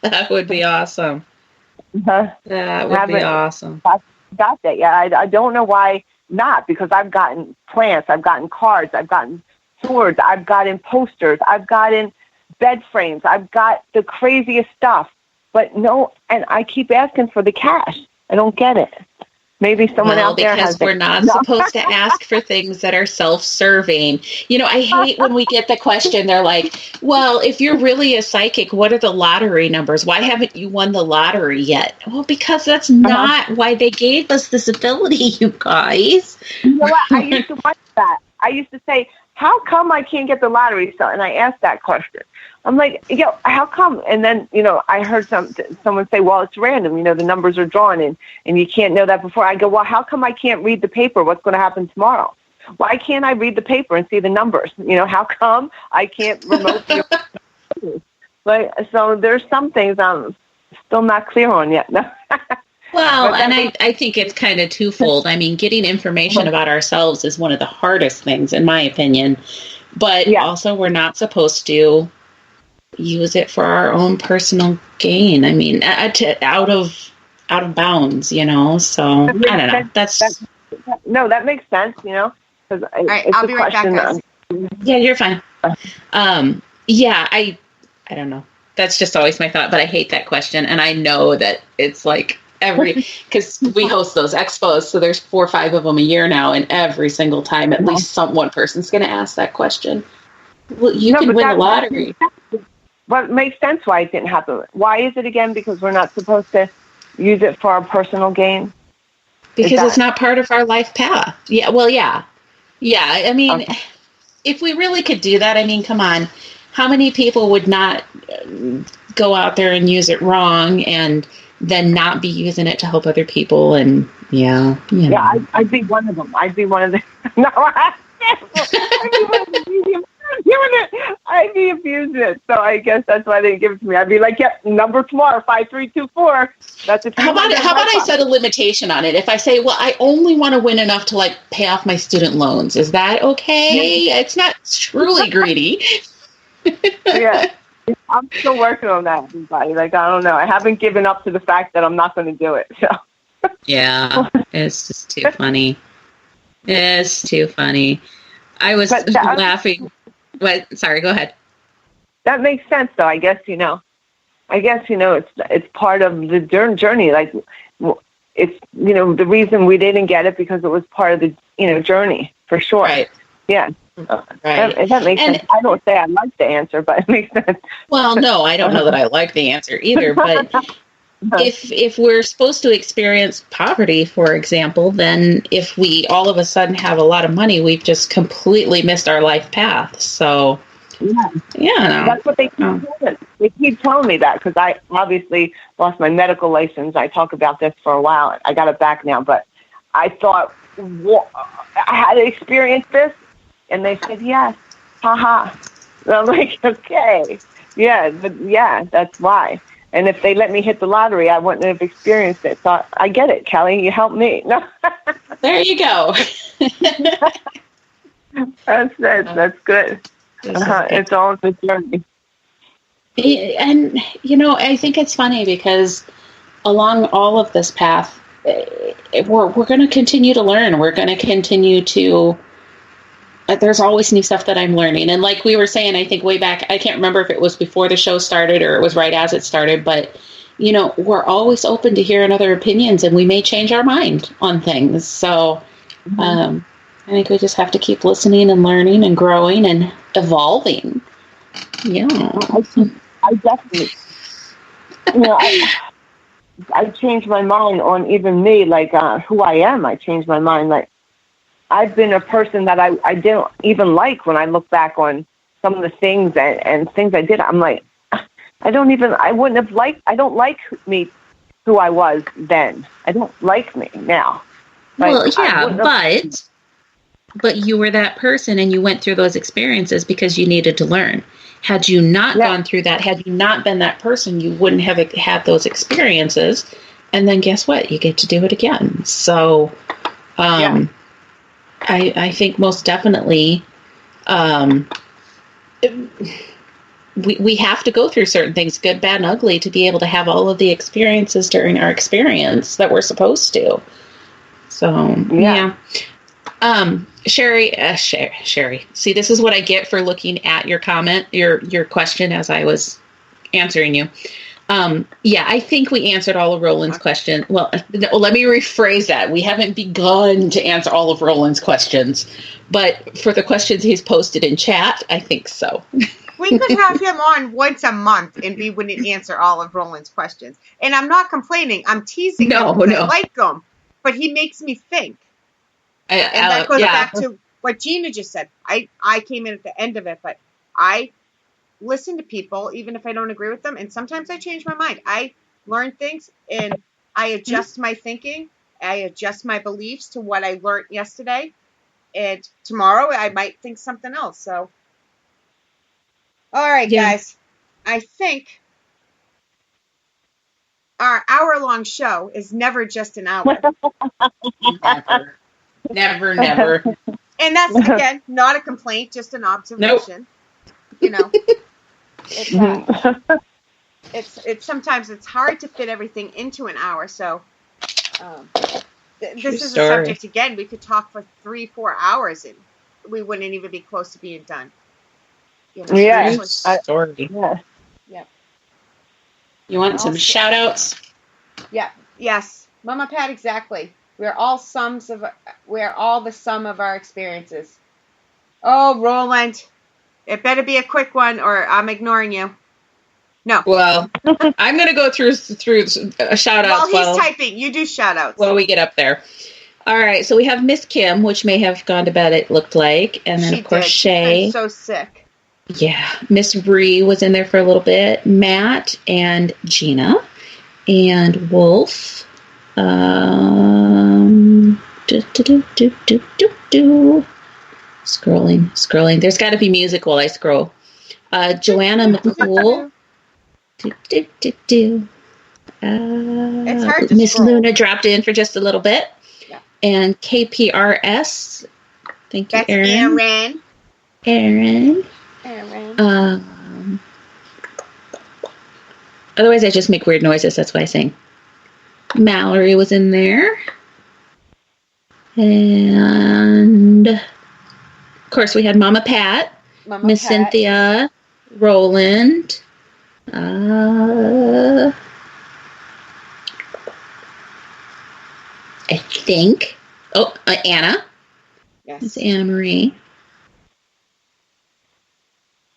That would be awesome. That would be awesome. Got that? Yeah, I don't know why not, because I've gotten plants, I've gotten cards, I've gotten swords, I've gotten posters, I've gotten bed frames, I've got the craziest stuff, but no, and I keep asking for the cash. I don't get it. Maybe someone out there has. Because we're not supposed to ask for things that are self-serving. I hate when we get the question, they're like, well, if you're really a psychic, what are the lottery numbers? Why haven't you won the lottery yet? Well, because that's not why they gave us this ability, you guys. You know what? I used to wonder that. I used to say, how come I can't get the lottery? So, and I asked that question. I'm like, how come? And then, I heard someone say, well, it's random. The numbers are drawn and you can't know that before. I go, well, how come I can't read the paper? What's going to happen tomorrow? Why can't I read the paper and see the numbers? How come I can't remote the so there's some things I'm still not clear on yet. Well, and I think it's kind of twofold. I mean, getting information about ourselves is one of the hardest things, in my opinion. But also, we're not supposed to use it for our own personal gain. I mean, out of bounds, So I don't know. That makes sense. Because all right, I'll be right back, guys. Yeah, you're fine. I don't know. That's just always my thought, but I hate that question, and I know that it's like because we host those expos, so there's 4 or 5 of them a year now, and every single time at least one person's going to ask that question. Well, you can win the lottery. But it makes sense why it didn't happen. Why is it again? Because we're not supposed to use it for our personal gain? Because it's not part of our life path. Yeah, well, yeah. I mean, if we really could do that, I mean, come on. How many people would not go out there and use it wrong and then not be using it to help other people? And I'd be one of them. I'd be one of the. No, I'd be abusing it. So I guess that's why they didn't give it to me. I'd be like, number tomorrow, 5324. That's it. How about I set a limitation on it? If I say, well, I only want to win enough to like pay off my student loans, is that okay? Yeah. It's not truly greedy. Yeah. I'm still working on that, everybody. Like, I don't know. I haven't given up to the fact that I'm not going to do it. So. Yeah, it's just too funny. It's too funny. I was laughing. But sorry, go ahead. That makes sense, though. I guess it's part of the journey. Like, it's the reason we didn't get it because it was part of the journey for sure. Right. Yeah. Right. That makes sense. I don't say I like the answer, but it makes sense. Well, no, I don't know that I like the answer either. But if we're supposed to experience poverty, for example, then if we all of a sudden have a lot of money, we've just completely missed our life path. So, that's what they keep telling me. They keep telling me that because I obviously lost my medical license. I talk about this for a while. I got it back now, but I thought I had to experience this. And they said, yes, haha. And I'm like, okay, that's why. And if they let me hit the lottery, I wouldn't have experienced it. So I get it, Kelly. You helped me. No. There you go. That's it. That's good. It's all the journey. And, I think it's funny because along all of this path, we're going to continue to learn. We're going to continue to... There's always new stuff that I'm learning. And like we were saying, I think way back, I can't remember if it was before the show started or it was right as it started, but, we're always open to hearing other opinions and we may change our mind on things. So I think we just have to keep listening and learning and growing and evolving. Yeah. I definitely, I changed my mind on even me, like who I am. I changed my mind. Like, I've been a person that I didn't even like when I look back on some of the things and things I did. I'm like, I don't like me who I was then. I don't like me now. Like, but you were that person and you went through those experiences because you needed to learn. Had you not gone through that, had you not been that person, you wouldn't have had those experiences. And then guess what? You get to do it again. So, I think most definitely we have to go through certain things, good, bad, and ugly, to be able to have all of the experiences during our experience that we're supposed to. So, Sherry, see, this is what I get for looking at your comment, your question as I was answering you. I think we answered all of Roland's questions. Well, let me rephrase that. We haven't begun to answer all of Roland's questions, but for the questions he's posted in chat, I think so. We could have him on once a month and we wouldn't answer all of Roland's questions. And I'm not complaining. I'm teasing him because I like him, but he makes me think. And that goes back to what Gina just said. I came in at the end of it, but I listen to people, even if I don't agree with them. And sometimes I change my mind. I learn things and I adjust my thinking. I adjust my beliefs to what I learned yesterday. And tomorrow I might think something else. So, all right, guys, I think our hour-long show is never just an hour. Never. And that's, again, not a complaint, just an observation. Nope. You know, it's sometimes it's hard to fit everything into an hour. So this is a subject, again, we could talk for 3-4 hours and we wouldn't even be close to being done. You know, story. Yeah. You want some shout outs? Yeah. Yes. Mama Pat, exactly. We're all the sum of our experiences. Oh, Roland. It better be a quick one or I'm ignoring you. No. Well, I'm going to go through shout outs. While he's typing, you do shout outs. While we get up there. All right. So we have Miss Kim, which may have gone to bed, it looked like. And then, of course, Shay. She's been so sick. Yeah. Miss Bree was in there for a little bit. Matt and Gina. And Wolf. Scrolling. There's got to be music while I scroll. Joanna McCool. It's hard to Miss scroll. Luna dropped in for just a little bit. Yeah. And KPRS. Thank you, That's Aaron. Otherwise, I just make weird noises. That's why I sing. Mallory was in there. And, of course, we had Mama Pat, Miss Cynthia, Roland, I think. Oh, Anna. Yes. It's Anna Marie.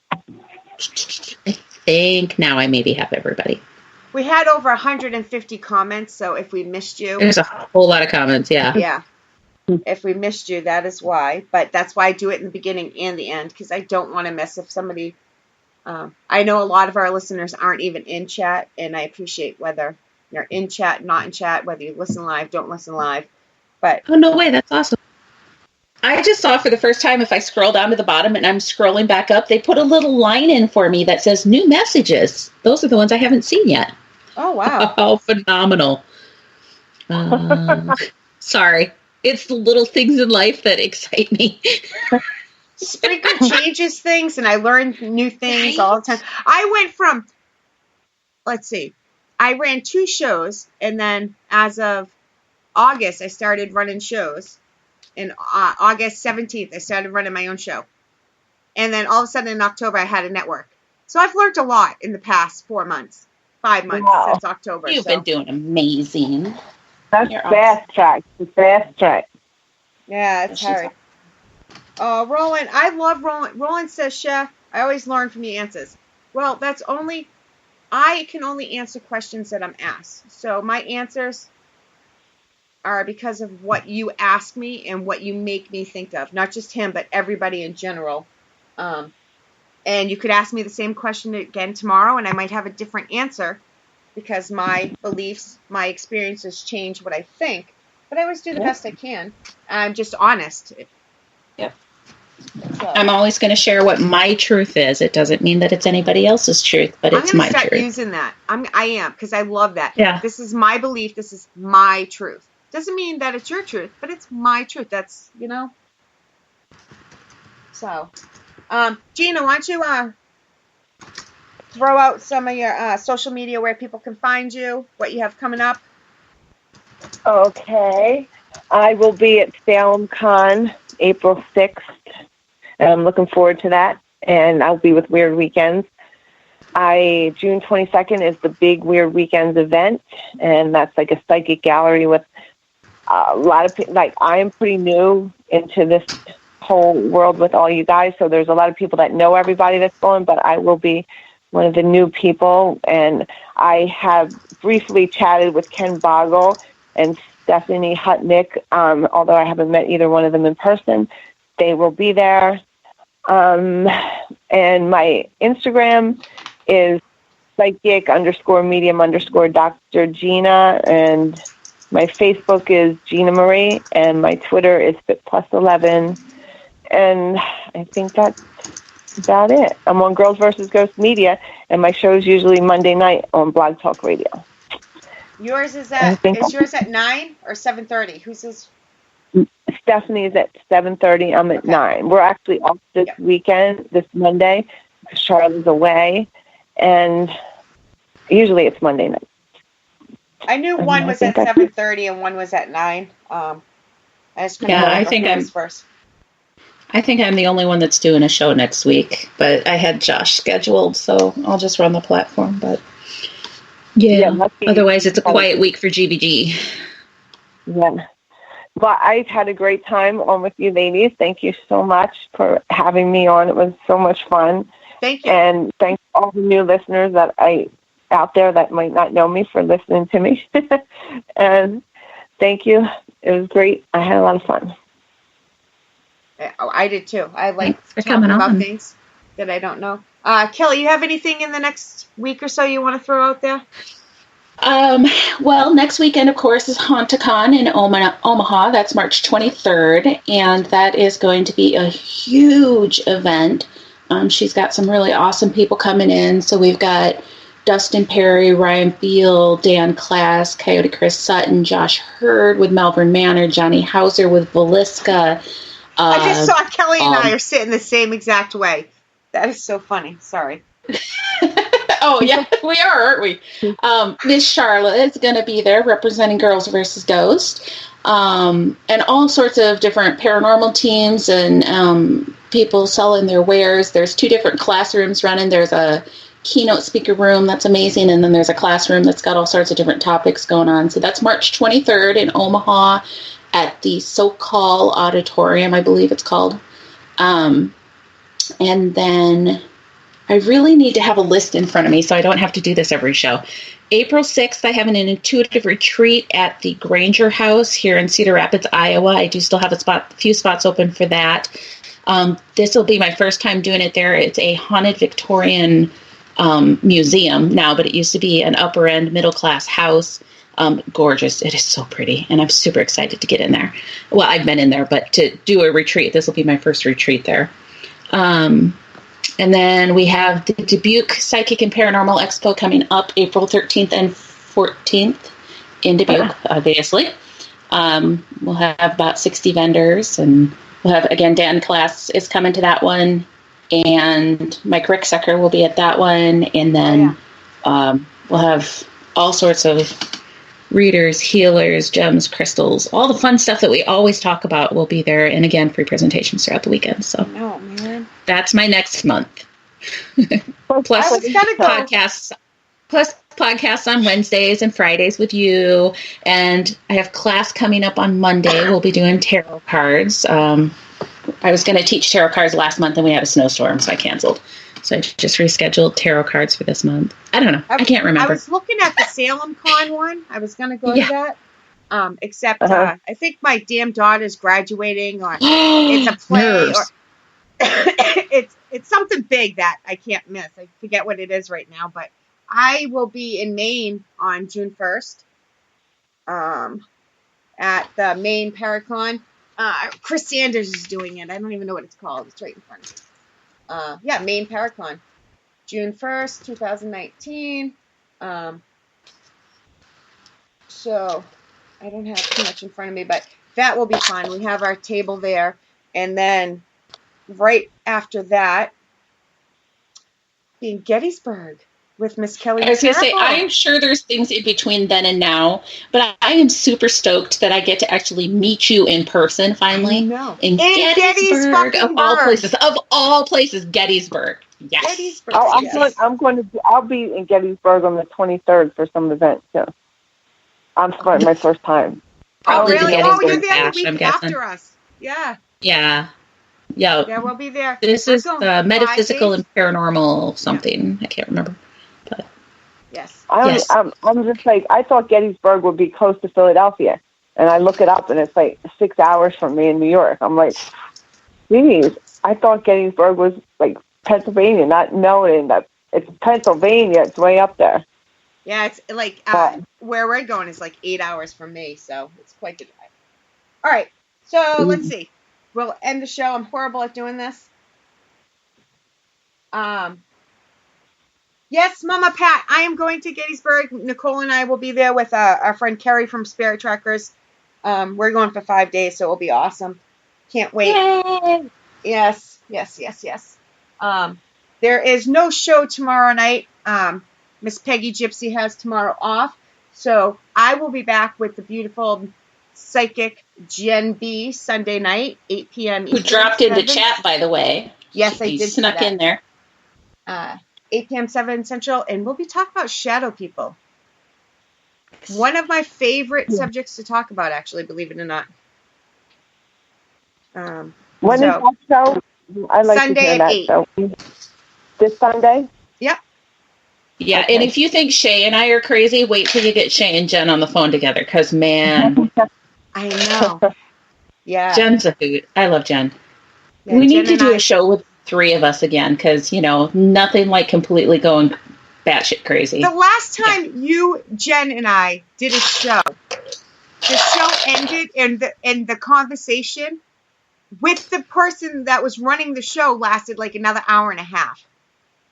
I think now I maybe have everybody. We had over 150 comments, so if we missed you... There's a whole lot of comments, yeah. Yeah. If we missed you, that is why. But that's why I do it in the beginning and the end, because I don't want to miss if somebody... I know a lot of our listeners aren't even in chat, and I appreciate whether you're in chat, not in chat, whether you listen live, don't listen live. But oh, no way, that's awesome. I just saw for the first time, if I scroll down to the bottom and I'm scrolling back up, they put a little line in for me that says new messages. Those are the ones I haven't seen yet. Oh, wow. Oh, phenomenal. Sorry. It's the little things in life that excite me. Spreaker changes things, and I learn new things all the time. I went from, I ran 2 shows, and then as of August, I started running shows. In August 17th, I started running my own show. And then all of a sudden in October, I had a network. So I've learned a lot in the past 4 months, 5 months since October. You've been doing amazing. That's fast track. The fast track. Yeah, it's hard. Oh, Roland, I love Roland. Roland says, Chef, I always learn from the answers. Well, I can only answer questions that I'm asked. So my answers are because of what you ask me and what you make me think of. Not just him, but everybody in general. And you could ask me the same question again tomorrow, and I might have a different answer because my beliefs, my experiences change what I think. But I always do the best I can. I'm just honest. Yep. So, I'm always going to share what my truth is. It doesn't mean that it's anybody else's truth, but it's my truth. I'm going to start using that. I am, because I love that. Yeah. This is my belief. This is my truth. Doesn't mean that it's your truth, but it's my truth. That's, So, Gina, why don't you throw out some of your social media where people can find you, what you have coming up? Okay. I will be at Salem Con April 6th. And I'm looking forward to that. And I'll be with Weird Weekends. June 22nd is the big Weird Weekends event. And that's like a psychic gallery with a lot of people. Like, I am pretty new into this whole world with all you guys. So there's a lot of people that know everybody that's going, but I will be one of the new people. And I have briefly chatted with Ken Boggle and Stephanie Hutnick, although I haven't met either one of them in person. they will be there. And my Instagram is psychic_medium_Dr Gina, and my Facebook is Gina Marie, and my Twitter is FitPlus11, and I think that's about it. I'm on Girls vs. Ghosts Media, and my show is usually Monday night on Blog Talk Radio. Yours is yours at 9 or 7:30? Who's this? Stephanie is at 7:30. I'm at 9. We're actually off this weekend, this Monday, because Charlotte's away, and usually it's Monday night. I knew one was at 7:30 and one was at 9. I just couldn't remember who was first. I think I'm the only one that's doing a show next week, but I had Josh scheduled, so I'll just run the platform. But otherwise it's a quiet week for GBG. Yeah. Well, I've had a great time on with you ladies. Thank you so much for having me on. It was so much fun. Thank you. And thanks to all the new listeners out there that might not know me for listening to me. And thank you. It was great. I had a lot of fun. I did too. I like talking about things that I don't know. Kelly, you have anything in the next week or so you want to throw out there? Well, next weekend, of course, is HauntACon in Omaha. That's March 23rd, and that is going to be a huge event. She's got some really awesome people coming in. So we've got Dustin Perry, Ryan Beal, Dan Klass, Coyote Chris Sutton, Josh Hurd with Melbourne Manor, Johnny Hauser with Velisca. I just saw Kelly and I are sitting the same exact way. That is so funny. Sorry. Oh, yeah, we are, aren't we? Miss Charlotte is going to be there representing Girls vs. Ghosts. And all sorts of different paranormal teams and people selling their wares. There's 2 different classrooms running. There's a keynote speaker room that's amazing, and then there's a classroom that's got all sorts of different topics going on. So that's March 23rd in Omaha at the Sokol Auditorium, I believe it's called. And then I really need to have a list in front of me so I don't have to do this every show. April 6th, I have an intuitive retreat at the Granger House here in Cedar Rapids, Iowa. I do still have a few spots open for that. This will be my first time doing it there. It's a haunted Victorian museum now, but it used to be an upper-end middle-class house. Gorgeous. It is so pretty, and I'm super excited to get in there. Well, I've been in there, but to do a retreat, this will be my first retreat there. And then we have the Dubuque Psychic and Paranormal Expo coming up April 13th and 14th in Dubuque, obviously. We'll have about 60 vendors, and we'll have, again, Dan Klass is coming to that one, and Mike Ricksecker will be at that one, and then we'll have all sorts of readers, healers, gems, crystals, all the fun stuff that we always talk about will be there. And again, free presentations throughout the weekend. So that's my next month. Plus podcasts on Wednesdays and Fridays with you. And I have class coming up on Monday. We'll be doing tarot cards. I was going to teach tarot cards last month and we had a snowstorm, so I canceled. So I just rescheduled tarot cards for this month. I don't know. I can't remember. I was looking at the Salem Con one. I was going to go to that. Except I think my damn daughter's graduating, or it's a play, or it's something big that I can't miss. I forget what it is right now, but I will be in Maine on June 1st at the Maine Paracon. Chris Sanders is doing it. I don't even know what it's called. It's right in front of me. Maine Paracon, June 1st, 2019. So I don't have too much in front of me, but that will be fun. We have our table there. And then right after that, in Gettysburg with Miss Kelly. I was going to say, I am sure there's things in between then and now, but I am super stoked that I get to actually meet you in person finally. In Gettysburg, of all places, Gettysburg. Yes. Gettysburg. I'll be in Gettysburg on the 23rd for some event too. I'm starting my first time. Oh, really? Oh, you're there the week after us. Yeah. Yeah. Yeah, we'll be there. This is the metaphysical and paranormal something. I can't remember. But yes. I'm just like, I thought Gettysburg would be close to Philadelphia. And I look it up and it's like 6 hours from me in New York. I'm like, geez, I thought Gettysburg was like Pennsylvania, not knowing that it's Pennsylvania. It's way up there. Yeah, it's like where we're going is like 8 hours from me, so it's quite the drive. All right, so let's see. We'll end the show. I'm horrible at doing this. Yes, Mama Pat, I am going to Gettysburg. Nicole and I will be there with our friend Kerry from Spirit Trackers. We're going for 5 days, so it'll be awesome. Can't wait. Yay! Yes. There is no show tomorrow night. Miss Peggy Gypsy has tomorrow off, so I will be back with the beautiful psychic Jen B Sunday night, 8 p.m. Who dropped into chat, by the way. Yes, I did. Snuck in there. 8 p.m. 7 Central, and we'll be talking about shadow people. One of my favorite subjects to talk about, actually, believe it or not. When is that show? I like Sunday to hear that. 8. So. This Sunday? Yep. Yeah, okay. And if you think Shay and I are crazy, wait till you get Shay and Jen on the phone together, because, man. I know. Yeah. Jen's a hoot. I love Jen. Yeah, we need to do a show with 3 of us again, because, nothing like completely going batshit crazy. The last time you, Jen, and I did a show, the show ended, and the conversation with the person that was running the show lasted like another hour and a half.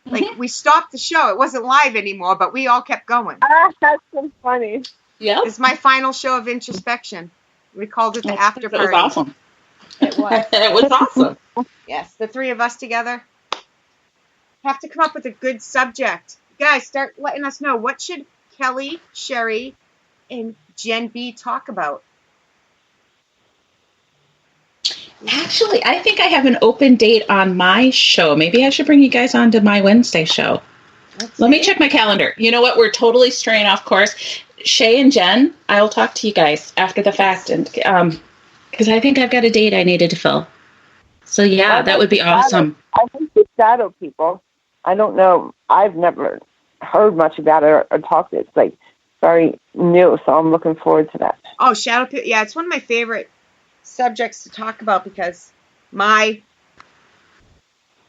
Like, we stopped the show. It wasn't live anymore, but we all kept going. That's so funny. Yeah. It's my final show of introspection. We called it the after party. It was awesome. It was. It was awesome. Yes, the 3 of us together. Have to come up with a good subject. Guys, start letting us know. What should Kelly, Sherry, and Jen B talk about? Actually, I think I have an open date on my show. Maybe I should bring you guys on to my Wednesday show. Let me check my calendar. You know what? We're totally straying off course. Shay and Jen, I'll talk to you guys after the fact, and because I think I've got a date I needed to fill. So yeah, that would be awesome. I think the shadow people. I don't know. I've never heard much about it or talked. It's like very new, so I'm looking forward to that. Oh, shadow people. Yeah, it's one of my favorite subjects to talk about because my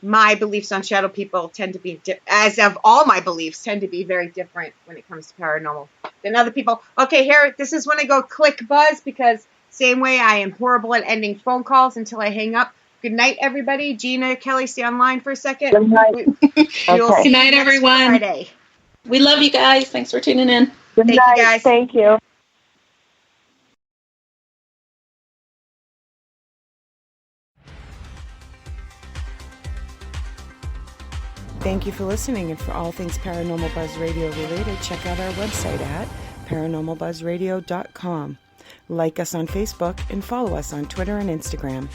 beliefs on shadow people tend to be, as of all my beliefs, tend to be very different when it comes to paranormal than other people. Okay, here, this is when I go click buzz because same way I am horrible at ending phone calls until I hang up. Good night, everybody. Gina, Kelly, stay online for a second. Good night. Good night, everyone. Friday. We love you guys. Thanks for tuning in. Good night. You guys. Thank you. Thank you for listening, and for all things Paranormal Buzz Radio related, check out our website at paranormalbuzzradio.com. Like us on Facebook and follow us on Twitter and Instagram.